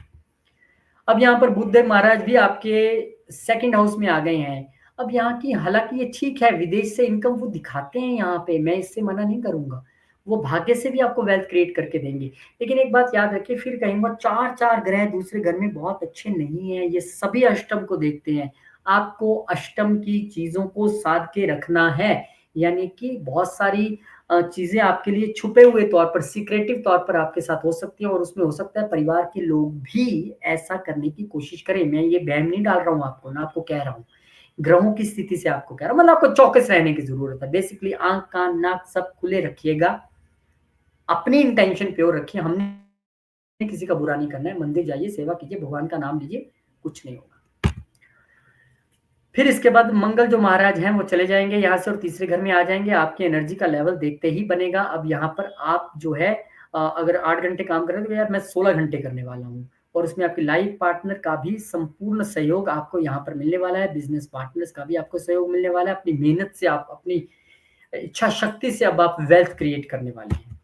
अब यहाँ पर बुद्धदेव महाराज भी आपके सेकंड हाउस में आ गए हैं। अब यहाँ की हालाँकि ये ठीक है, विदेश से इनकम वो दिखाते हैं यहाँ पे, मैं इससे मना नहीं करूँगा। वो भाग्य से भी आपको वेल्थ क्रिएट करके देंगे। लेकिन एक बात याद रखिए, फिर कहूँगा 4-4 ग्रह दूसरे घर में बहुत अच्छे नहीं हैं, ये सभी अष्टम को देखते हैं। आपको अष्टम की चीज़ों को साध के रखना है, यानी कि बहुत सारी चीज़ें आपके लिए छुपे हुए तौर पर, सीक्रेटिव तौर पर आपके साथ हो सकती हैं और उसमें हो सकता है परिवार के लोग भी ऐसा करने की कोशिश करें। मैं ये वहम नहीं डाल रहा हूँ आपको, ना आपको कह रहा हूँ। ग्रहों की स्थिति से आपको कह रहा हूँ, मतलब आपको चौकस रहने की ज़रूरत है। बेसिकली आँख, कान, नाक सब खुले रखिएगा। अपनी इंटेंशन प्योर रखिए, हमने किसी का बुरा नहीं करना है। मंदिर जाइए, सेवा कीजिए, भगवान का नाम लीजिए, कुछ नहीं होगा। फिर इसके बाद मंगल जो महाराज हैं वो चले जाएँगे यहाँ से और तीसरे घर में आ जाएँगे, आपकी एनर्जी का लेवल देखते ही बनेगा। अब यहाँ पर आप जो है अगर 8 घंटे काम कर रहे हो तो यार मैं 16 घंटे करने वाला हूँ और उसमें आपकी लाइफ पार्टनर का भी संपूर्ण सहयोग आपको यहाँ पर मिलने वाला है, बिज़नेस पार्टनर्स का भी आपको सहयोग मिलने वाला है। अपनी मेहनत से आप अपनी इच्छा शक्ति से अब आप वेल्थ क्रिएट करने वाले हैं।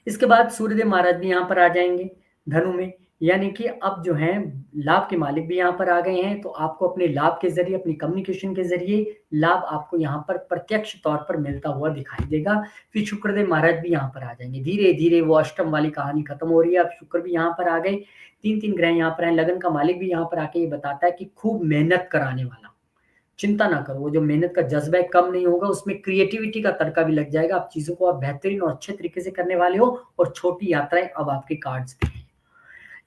इसके बाद सूर्यदेव महाराज भी यहाँ पर आ जाएँगे धनु में, यानी कि अब जो हैं लाभ के मालिक भी यहाँ पर आ गए हैं, तो आपको अपने लाभ के ज़रिए, अपनी कम्युनिकेशन के ज़रिए लाभ आपको यहाँ पर प्रत्यक्ष तौर पर मिलता हुआ दिखाई देगा। फिर शुक्रदेव महाराज भी यहाँ पर आ जाएँगे। धीरे-धीरे वो अष्टम वाली कहानी खत्म हो रही है, अब शुक्र भी यहाँ पर आ गए। 3-3 ग्रह यहाँ पर हैं, लगन का मालिक भी यहाँ पर आके ये बताता है कि खूब मेहनत कराने वाला। चिंता ना करो, वो जो मेहनत का जज़्बा है कम नहीं होगा, उसमें क्रिएटिविटी का तड़का भी लग जाएगा। आप चीज़ों को आप बेहतरीन और अच्छे तरीके से करने वाले हो और छोटी यात्राएँ अब आपके कार्ड्स पे हैं।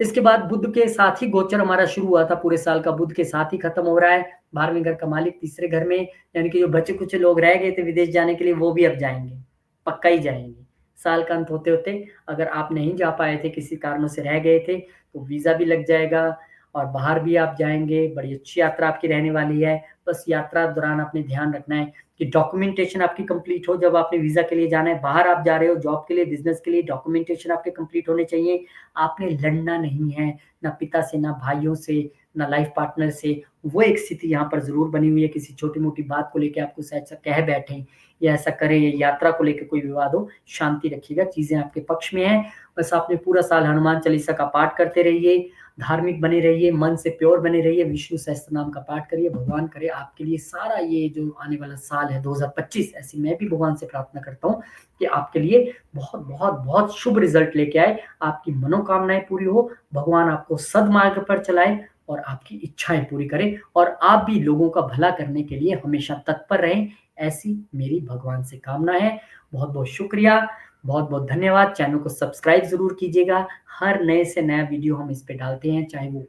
इसके बाद बुध के साथ ही गोचर हमारा शुरू हुआ था, पूरे साल का बुध के साथ ही खत्म हो रहा है। 12वें घर का मालिक तीसरे घर में, यानी कि जो बचे-कुचे लोग रह गए थे विदेश जाने के लिए वो भी अब जाएँगे, पक्का ही जाएँगे। साल का अंत होते-होते अगर आप नहीं जा पाए थे, किसी कारणों से रह गए थे, तो वीज़ा भी लग जाएगा और बाहर भी आप जाएँगे। बड़ी अच्छी यात्रा आपकी रहने वाली है। बस यात्रा दौरान आपने ध्यान रखना है कि डॉक्यूमेंटेशन आपकी कंप्लीट हो, जब आपने वीज़ा के लिए जाना है, बाहर आप जा रहे हो जॉब के लिए, बिज़नेस के लिए, डॉक्यूमेंटेशन आपके कंप्लीट होने चाहिए। आपने लड़ना नहीं है, ना पिता से, ना भाइयों से, ना लाइफ पार्टनर से। वो एक स्थिति यहाँ पर ज़रूर बनी हुई है, किसी छोटी-मोटी बात को लेके आपको शायद से कह बैठें या ऐसा करें, या यात्रा को लेके कोई विवाद हो, शांति रखिएगा, चीज़ें आपके पक्ष में हैं। बस आपने पूरा साल हनुमान चालीसा का पाठ करते रहिए, धार्मिक बने रहिए, मन से प्योर बने रहिए, विष्णु सहस्त्रनाम का पाठ करिए। भगवान करे आपके लिए सारा ये जो आने वाला साल है 2025, ऐसी मैं भी भगवान से प्रार्थना करता हूँ कि आपके लिए बहुत, बहुत, बहुत शुभ रिज़ल्ट लेके आए, आपकी मनोकामनाएँ पूरी हो, भगवान आपको सद्मार्ग पर चलाए और आपकी इच्छाएँ पूरी करे और आप भी लोगों का भला करने के लिए हमेशा तत्पर रहें, ऐसी मेरी भगवान से कामना है। बहुत-बहुत शुक्रिया, बहुत-बहुत धन्यवाद। चैनल को सब्सक्राइब ज़रूर कीजिएगा। हर नए से नया वीडियो हम इस पे डालते हैं, चाहे वो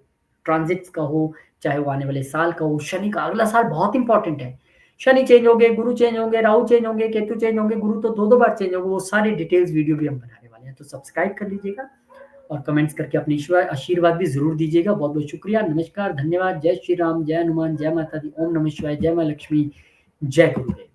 ट्रांज़िट्स का हो, चाहे वो आने वाले साल का हो, शनि का अगला साल बहुत इम्पोर्टेंट है। शनि चेंज होंगे, गुरु चेंज होंगे, राहु चेंज होंगे, केतु चेंज होंगे, गुरु तो 2-2 बार चेंज होंगे, वो सारी डिटेल्स वीडियो भी हम बनाने वाले हैं। तो सब्सक्राइब कर लीजिएगा और कमेंट्स करके अपनी आशीर्वाद भी ज़रूर दीजिएगा। बहुत-बहुत शुक्रिया, नमस्कार, धन्यवाद, जय श्री राम, जय हनुमान, जय माता दी, ओम नमः शिवाय, जय माँ लक्ष्मी, जय गुरुदेव।